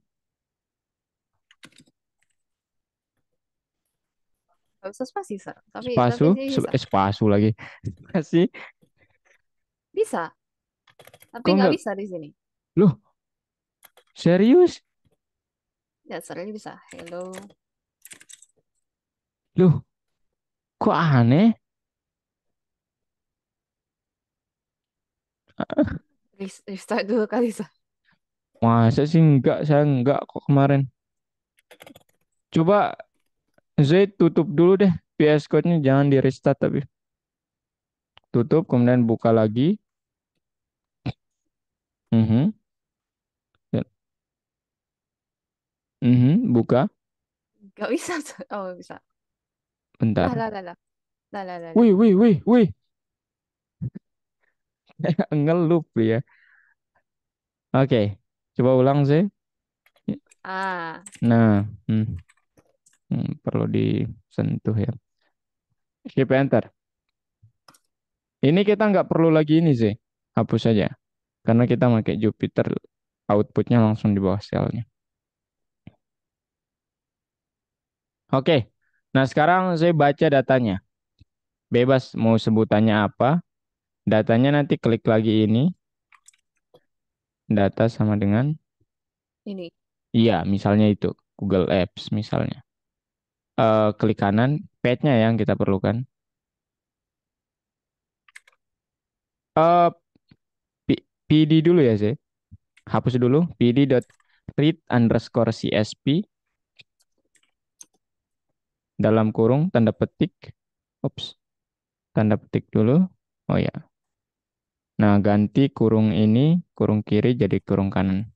Gak usah spasi, Sir. Tapi Spasu, sih bisa. spasu lagi. Spasi. Bisa. Tapi Kok nggak nggak? bisa di sini. Loh, serius? Ya, sebenarnya bisa. Hello. Loh, kok aneh? Restart dulu kali, Sir. Masa sih enggak, saya enggak kok kemarin. Coba Z tutup dulu deh VS Code-nya, jangan di restart tapi. Tutup, kemudian buka lagi. Mhm. Ya, buka. Nggak bisa, Sir. Oh, bisa. Lah, Bentar. lah, lah, lah. Lah, lah, lah, lah. Wih, wih, wih, wih. Ngelup ya. Oke, coba ulang Z. Ah, Nah, perlu disentuh ya. Skip enter. Ini kita nggak perlu lagi ini Z. Hapus saja. Karena kita pakai Jupyter, outputnya langsung di bawah selnya. Oke, nah sekarang saya baca datanya. Bebas mau sebutannya apa. Datanya nanti klik lagi ini. Data sama dengan, ini. iya misalnya itu. Google Apps misalnya. Klik kanan, page-nya yang kita perlukan. Eh, PD dulu ya saya. Hapus dulu. PD.read underscore CSP. Dalam kurung, tanda petik. Ups, tanda petik dulu. Oh ya. Nah, ganti kurung ini, kurung kiri jadi kurung kanan.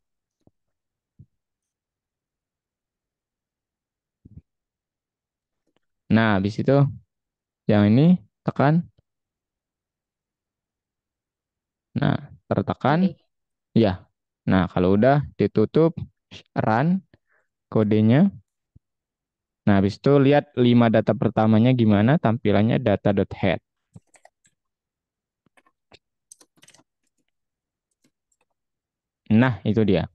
Nah, habis itu yang ini tekan. Nah, tertekan. Ini. Ya. Nah, kalau udah ditutup, run kodenya. Nah, habis itu lihat 5 data pertamanya gimana tampilannya data.head. Nah, itu dia.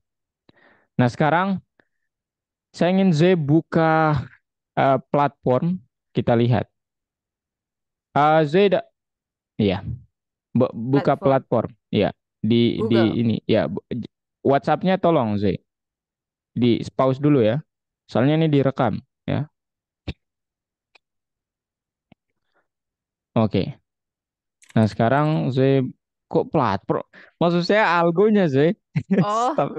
Nah, sekarang saya ingin Z buka platform. Kita lihat. Z, iya, buka Platform. platform. Ya, di Google. ini ya WhatsApp-nya tolong Z. Di pause dulu ya. Soalnya ini direkam ya. Oke. Nah, sekarang Z kok platform? Maksud saya algonya Z. Oh, Stop.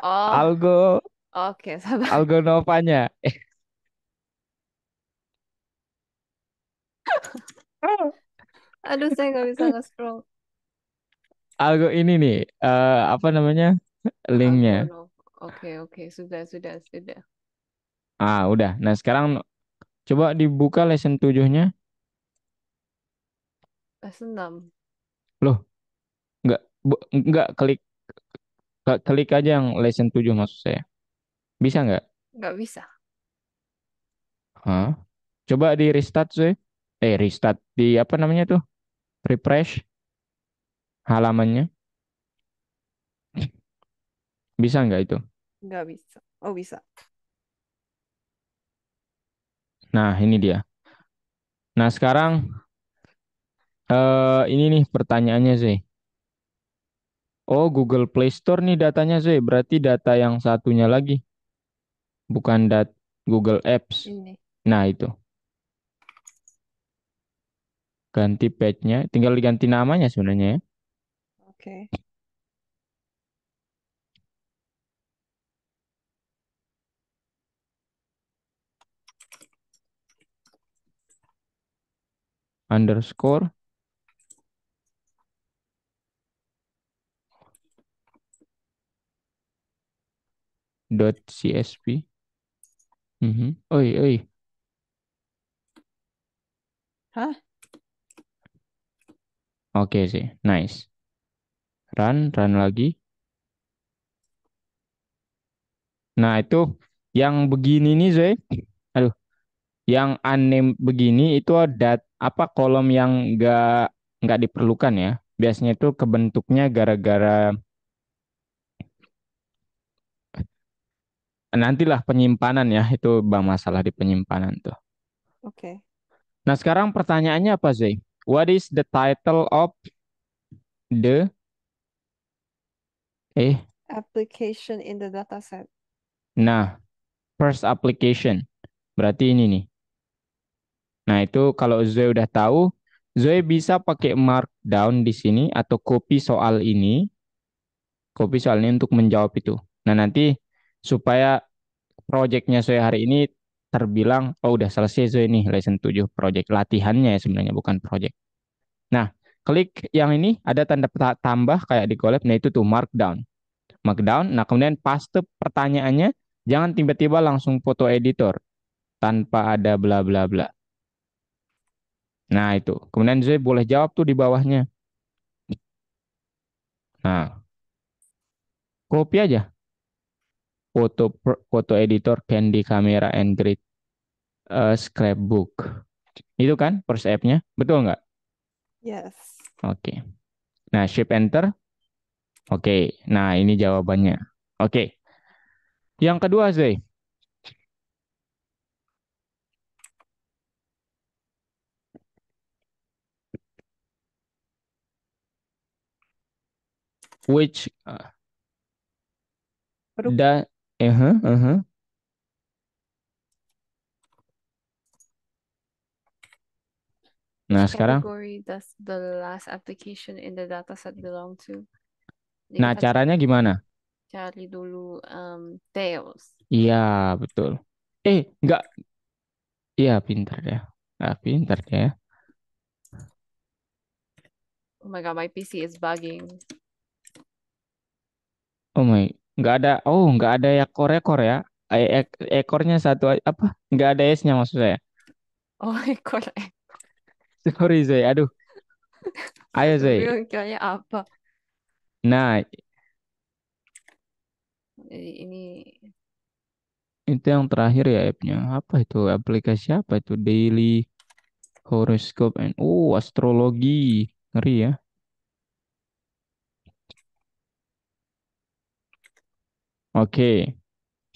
oh. Algo Oke, sabar. Algo Novanya. Aduh, saya nggak bisa nge-scroll. Algo ini nih, apa namanya? Linknya. Algono. Oke, oke. Sudah, sudah. Udah. Nah, sekarang coba dibuka lesson 7-nya. Senam. Loh, nggak klik aja yang lesson 7 maksud saya. Bisa nggak? Nggak bisa. Hah? Coba di restart, saya. Restart. Di apa namanya tuh? Refresh halamannya. Bisa nggak itu? Nggak bisa. Oh, bisa. Nah, ini dia. Nah, sekarang ini nih pertanyaannya, sih. Oh, Google Play Store nih datanya, sih. Berarti data yang satunya lagi, bukan Google Apps. Ini. Nah, itu. Ganti page-nya. Tinggal diganti namanya sebenarnya ya. Oke. underscore dot CSV. Mhm. Oi, oi. Hah? Oke sih, nice. Run lagi. Nah, itu yang begini nih, Zoe. Aduh, yang aneh begini itu ada apa kolom yang nggak diperlukan ya. Biasanya itu kebentuknya gara-gara nantilah penyimpanan ya. Itu bang masalah di penyimpanan tuh. Okay. Nah, sekarang pertanyaannya apa, Zoe? What is the title of the eh Application in the dataset. nah, first application. Berarti ini nih. Nah, itu kalau Zoe udah tahu, Zoe bisa pakai markdown di sini atau copy soal ini untuk menjawab itu. Nah, nanti supaya projectnya Zoe hari ini terbilang, oh udah selesai Zoe nih, lesson 7 project. Latihannya ya sebenarnya, bukan project. Nah, klik yang ini, ada tanda tambah kayak di collab, nah itu tuh markdown. Markdown, nah kemudian paste pertanyaannya, jangan tiba-tiba langsung foto editor, tanpa ada bla bla bla. Nah, itu. Kemudian Zoe boleh jawab tuh di bawahnya. Nah, copy aja. Foto editor, Candy Camera, and Grid Scrapbook. Itu kan first app-nya. Betul nggak? Yes. Oke. Nah, Shift Enter. Oke. Nah, ini jawabannya. Oke. Yang kedua, Zoe. Which Waduh, da uh-huh. Nah, which sekarang. category does the last application in the dataset belong to? Jadi Nah, kita caranya gimana? cari dulu tails. Iya, betul. Nggak. Iya, pinter ya. Nggak pinter ya. Oh my God, my PC is bugging. Oh my, nggak ada ekor-ekor ya. Ekornya satu apa? Nggak ada S-nya maksud saya. Oh my God, Sorry Zay, aduh. Ayo gue Zay. bingung kiranya apa. Nah, Jadi ini itu yang terakhir ya app-nya. Apa itu? Aplikasi apa itu? Daily Horoscope and astrologi. Ngeri ya. Oke,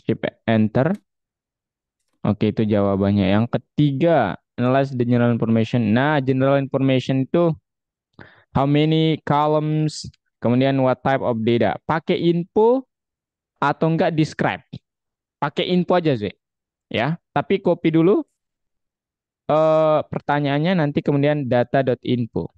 Shift enter. Oke, itu jawabannya. Yang ketiga, analyze the general information. Nah, general information itu how many columns, kemudian what type of data. Pakai info atau enggak describe. Pakai info aja, Zek. Ya, tapi copy dulu pertanyaannya nanti kemudian data.info.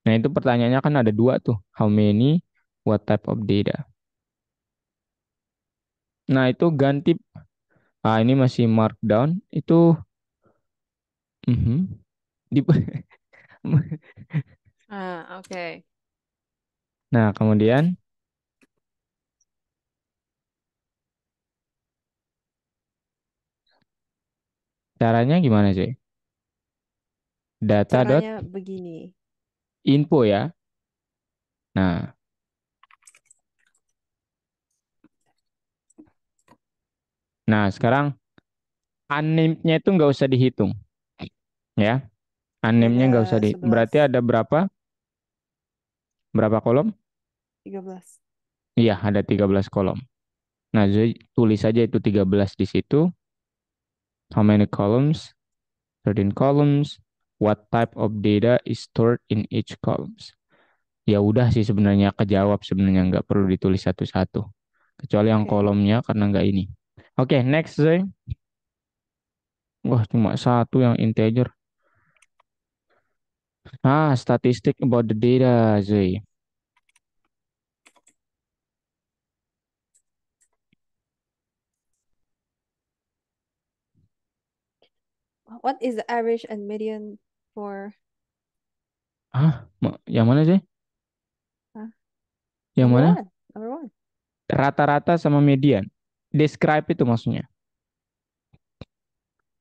Nah, itu pertanyaannya kan ada dua tuh. How many, what type of data. Nah, itu ganti. Ini masih markdown. Itu mhm. Di, oke. nah, kemudian caranya gimana sih? Data.info Caranya begini. ya. Nah, nah sekarang unnamed-nya itu nggak usah dihitung. Ya, Ini unnamed-nya ada nggak usah di. 11, Berarti ada berapa? Berapa kolom? 13. Iya, ada 13 kolom. Nah, jadi tulis aja itu 13 di situ. How many columns? 13 columns. What type of data is stored in each columns? Ya udah sih sebenarnya kejawab sebenarnya nggak perlu ditulis satu-satu. Kecuali yang Oke. kolomnya karena nggak ini. Oke, next Zay. Wah, cuma satu yang integer. Statistic about the data, Zay. What is the average and median for Yang mana sih? uh, Yang number mana? one? Number one. Rata-rata sama median. Describe itu maksudnya.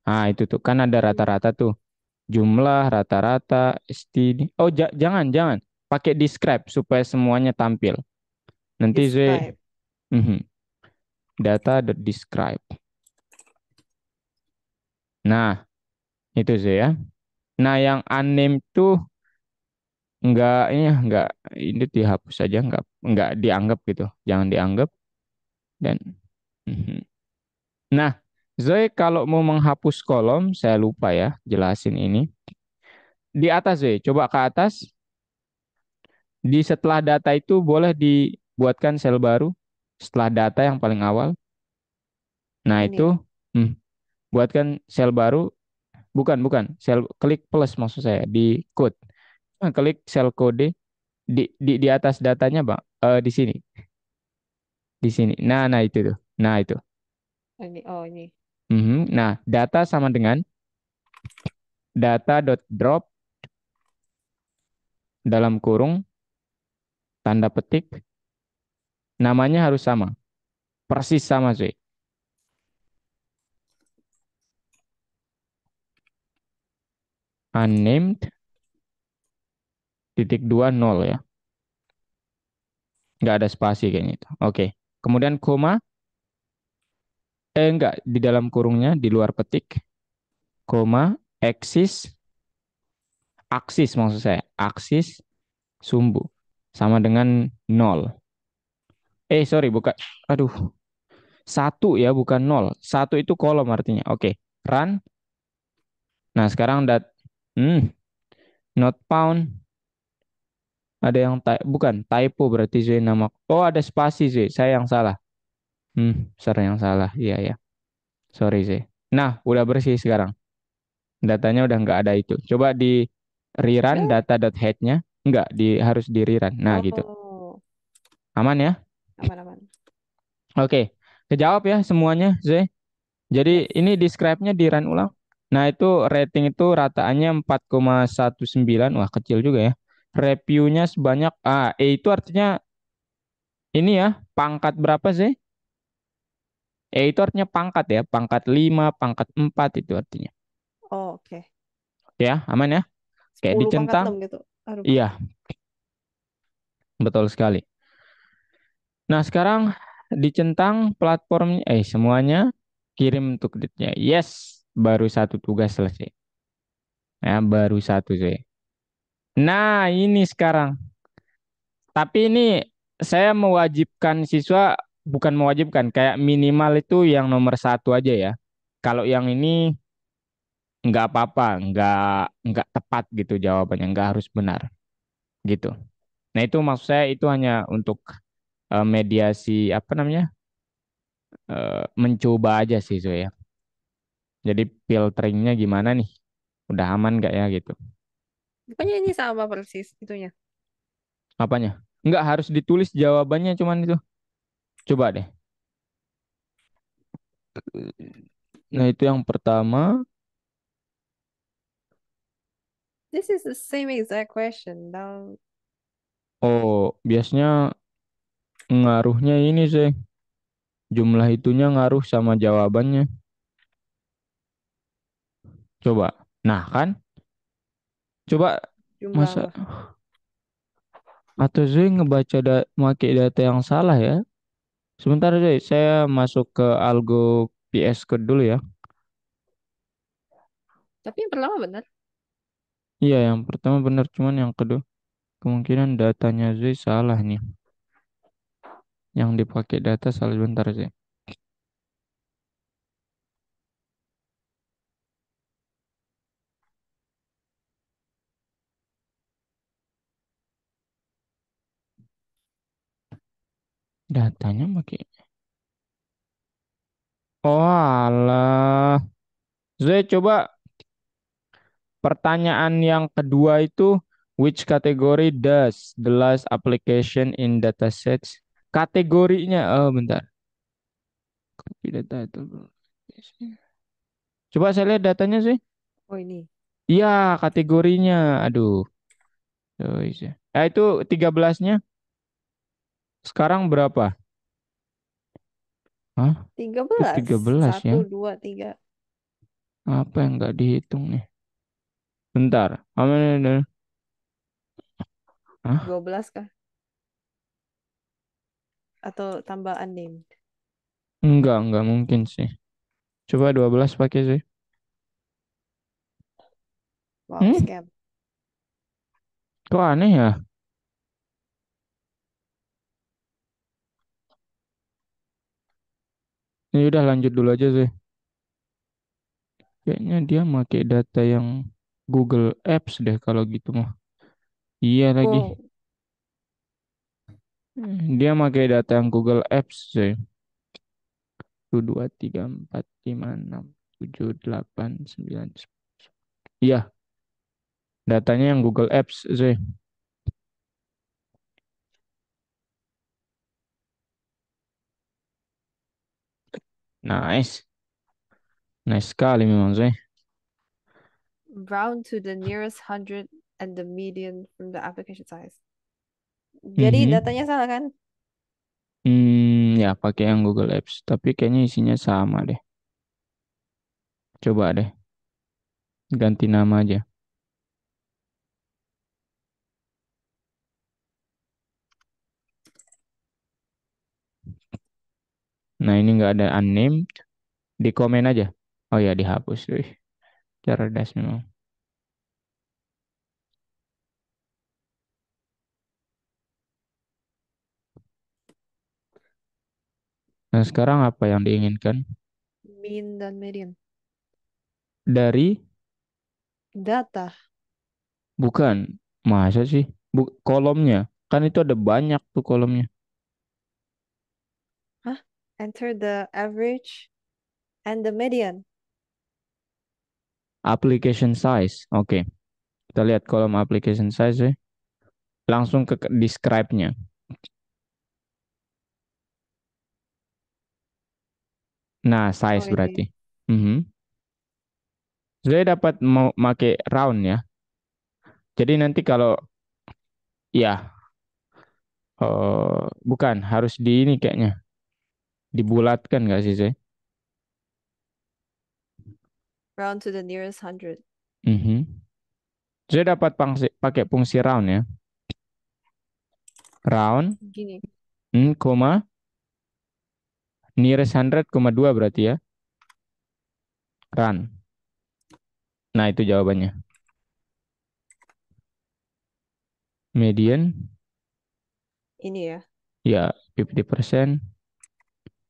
Ah, itu tuh kan ada Hmm. rata-rata tuh. Jumlah rata-rata STD. Oh, jangan, jangan. Pakai describe supaya semuanya tampil. Nanti saya Describe. mhm, data.describe. Nah, itu sih ya. Nah, yang unnamed tuh enggak ini dihapus aja, enggak dianggap gitu. Jangan dianggap dan mhm. Nah, Zoe kalau mau menghapus kolom, saya lupa ya jelasin ini. Di atas Zoe, coba ke atas. Di setelah data itu boleh dibuatkan sel baru. Setelah data yang paling awal. Nah, itu Ini. hmm, buatkan sel baru. Bukan, sel klik plus maksud saya di code. Klik sel kode di atas datanya, Bang. Di sini, di sini. Nah, itu tuh. Nah, itu. Ini. Oh, ini. Mhm. Nah, data sama dengan data.drop dalam kurung tanda petik namanya harus sama. Persis sama, cuy. Unnamed titik dua nol ya. Nggak ada spasi kayaknya itu. Oke. Kemudian koma, enggak, di dalam kurungnya, di luar petik, koma, aksis maksud saya, aksis sumbu, sama dengan nol. Sorry, bukan, aduh, satu ya, bukan nol. Satu itu kolom artinya. Oke, run. Nah, sekarang hmm, not found. Ada yang bukan, typo berarti Z nama. Oh, ada spasi Z, saya yang salah. Saya yang salah. Iya, ya. Sorry Z. Nah, udah bersih sekarang. Datanya udah nggak ada itu. Coba di rerun Sudah. data.head-nya. Nggak, harus di rerun. Nah, gitu. Oh, Aman ya? aman-aman. Oke. Kejawab ya semuanya, Z. Jadi Yes. ini describe-nya di run ulang. Nah, itu rating itu rataannya 4,19. Wah, kecil juga ya. Review-nya sebanyak, itu artinya ini ya, pangkat berapa sih? Itu artinya pangkat ya, pangkat 5, pangkat 4 itu artinya. Oh, oke. Ya, aman ya? Kayak 10 pangkat dicentang. 6 gitu. Aduh. Iya, betul sekali. Nah, sekarang dicentang platformnya, semuanya kirim untuk ditnya. Yes, baru satu tugas selesai. Ya, baru satu sih. Nah, ini sekarang. Tapi ini saya mewajibkan siswa, bukan mewajibkan, kayak minimal itu yang nomor satu aja ya. Kalau yang ini nggak apa-apa, nggak tepat gitu jawabannya, nggak harus benar gitu. Nah, itu maksud saya itu hanya untuk mediasi apa namanya? Mencoba aja sih Zoe ya. Jadi filteringnya gimana nih? Udah aman nggak ya gitu? Pokoknya ini sama persis itunya. Apanya? Nggak harus ditulis jawabannya cuman itu. Coba deh. Nah, itu yang pertama. This is the same exact question. Now, Oh, biasanya ngaruhnya ini sih. Jumlah itunya ngaruh sama jawabannya. Coba. Nah, kan? Coba jumlah masa apa? atau Zoe ngebaca pakai data yang salah ya? Sebentar Zoe, saya masuk ke algo PS Code dulu ya. Tapi yang pertama benar. Iya, yang pertama benar, cuman yang kedua kemungkinan datanya Zoe salah nih. Yang dipakai data salah sebentar Zoe. Datanya pakai. Oh alah. Zoe coba pertanyaan yang kedua itu, which category does the last application in datasets? Kategorinya, oh bentar. Copy data itu. Coba saya lihat datanya sih. Oh ini. Iya, kategorinya. Aduh. Itu 13-nya sekarang berapa? Hah? tiga Itu belas 13 Satu, ya? dua, tiga. Apa yang nggak dihitung nih? Bentar. Apa ini? Hah? 12 kah? Atau tambah unnamed? Enggak mungkin sih. Coba 12 pakai sih. Wow, Hmm? scam. Kok aneh ya? Ini udah lanjut dulu aja sih. Kayaknya dia pakai data yang Google Apps deh kalau gitu mah. Iya lagi. Wow, Dia pakai data yang Google Apps sih. 1, 2, 3, 4, 5, 6, 7, 8, 9. Iya, datanya yang Google Apps sih. Nice. Nice sekali memang sih. round to the nearest hundred and the median from the application size. Jadi Mhm. datanya salah kan? Ya pakai yang Google Apps. Tapi kayaknya isinya sama deh. Coba deh, ganti nama aja. Nah ini nggak ada unnamed. Di komen aja. Oh ya dihapus. Wih, cerdas memang. Nah sekarang apa yang diinginkan? Mean dan median. Dari, Data. bukan. Masa sih? Kolomnya. Kan itu ada banyak tuh kolomnya. Hah? Enter the average and the median. Application size. Oke. Kita lihat kolom application size ya. Langsung ke describe-nya. Nah, Oh size berarti. ini. Mhm. Saya dapat mau make round ya. Jadi nanti kalau ya bukan harus di ini kayaknya dibulatkan nggak sih saya? Round to the nearest hundred. Mhm. Saya dapat pakai fungsi round ya. Round, Gini. koma nearest hundred koma 2 berarti ya. Run. Nah, itu jawabannya. Median Ini ya. ya 50%.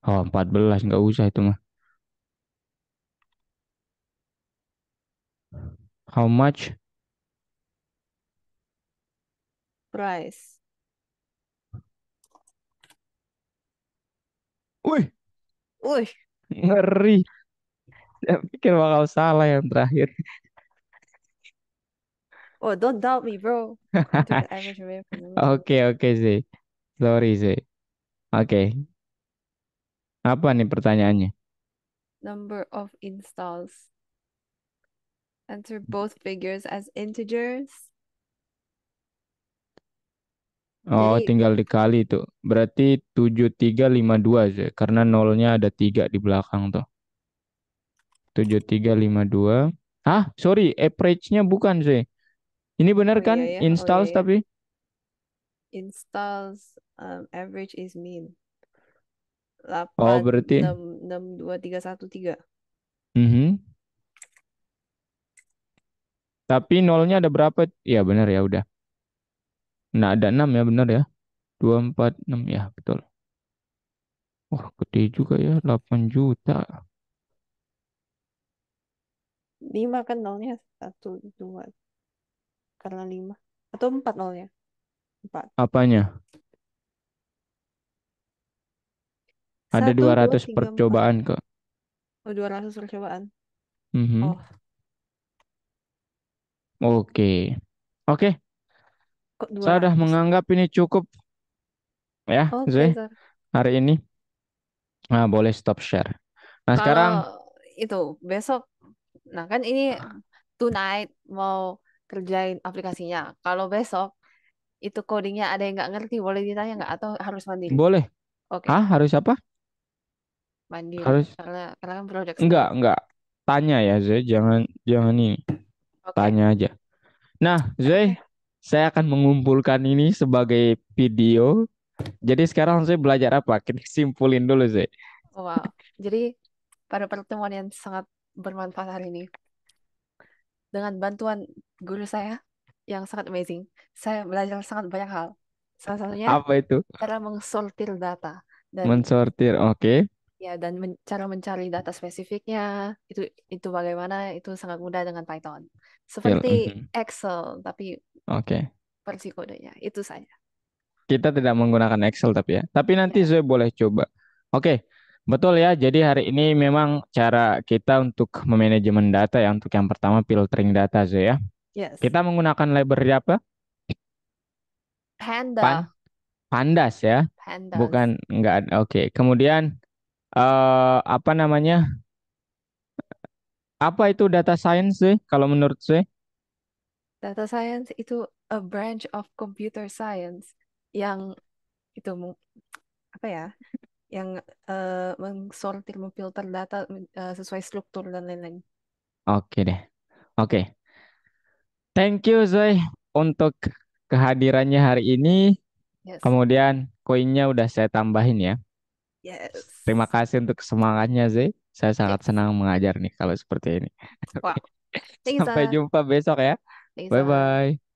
Oh, 14 nggak usah itu mah. How much? Price. Wih, Uy. ngeri. Saya pikir bakal salah yang terakhir. Oh, don't doubt me, bro. Enter the average rate from the most. Oke, oke sih. Sorry sih. Oke. Apa nih pertanyaannya? Number of installs. Enter both figures as integers. Oh, Jadi, tinggal dikali itu. Berarti 7352 sih. Karena nolnya ada 3 di belakang tuh. 7352. Ah, sorry. Average-nya bukan sih. Ini benar oh kan? iya ya, oh iya Installs ya. tapi? Installs average is mean. Oh, 8, berarti. 6, 6, 2, 3, 1, 3. Mhm. Tapi nolnya ada berapa? Ya benar ya udah. Nah, ada 6 ya benar ya. 246 ya, betul. Wah, gede juga ya, 8 juta. 5 kan nolnya. 1, 2, karena 5. Atau 4 nolnya. 4. Apanya? Ada 1, 2, 200 3, 4. percobaan kok. Oh, 200 percobaan. Mhm. Oh, Oke. Oke, kok saya sudah 200 ya? menganggap ini cukup ya, Oke, Zee, Zar. hari ini. Nah, boleh stop share. Nah, Kalau sekarang, itu besok, nah kan ini tonight mau kerjain aplikasinya. Kalau besok itu codingnya ada yang nggak ngerti, boleh ditanya nggak atau harus mandiri? Boleh. Oke, Hah, harus apa? mandiri. Harus Karena kan project sendiri. enggak. Tanya ya, Zai. Jangan jangan ini. Oke, Tanya aja. Nah, oke. Zai, saya akan mengumpulkan ini sebagai video. Jadi sekarang saya belajar apa? Kita simpulin dulu, Zai. Wow. Jadi pada pertemuan yang sangat bermanfaat hari ini, dengan bantuan guru saya yang sangat amazing, saya belajar sangat banyak hal. Salah satunya Apa itu? cara mengsortir data dan Mensortir. Oke. ya dan cara mencari data spesifiknya itu itu bagaimana itu sangat mudah dengan Python. Seperti Mhm. Excel tapi Oke. versi kodenya itu saja. Kita tidak menggunakan Excel tapi ya. Tapi nanti Yes. saya boleh coba. Oke. Betul ya. Jadi hari ini memang cara kita untuk memanajemen data ya. Untuk yang pertama filtering data, Zai ya. Yes. Kita menggunakan library apa? Pan, Panda. Pandas ya. Pandas. Bukan enggak ada. Oke. Kemudian apa namanya? Apa itu data science sih kalau menurut saya? Data science itu a branch of computer science yang itu apa ya? Yang mengsortir, memfilter data sesuai struktur dan lain-lain. Oke deh. Oke. Thank you Zoe untuk kehadirannya hari ini. Yes. Kemudian koinnya udah saya tambahin ya. Yes. Terima kasih untuk semangatnya Zoe. Saya sangat Yes. senang mengajar nih kalau seperti ini. Wow. Thank you, Sampai Sana. jumpa besok ya. Thank you, Bye Sana. bye.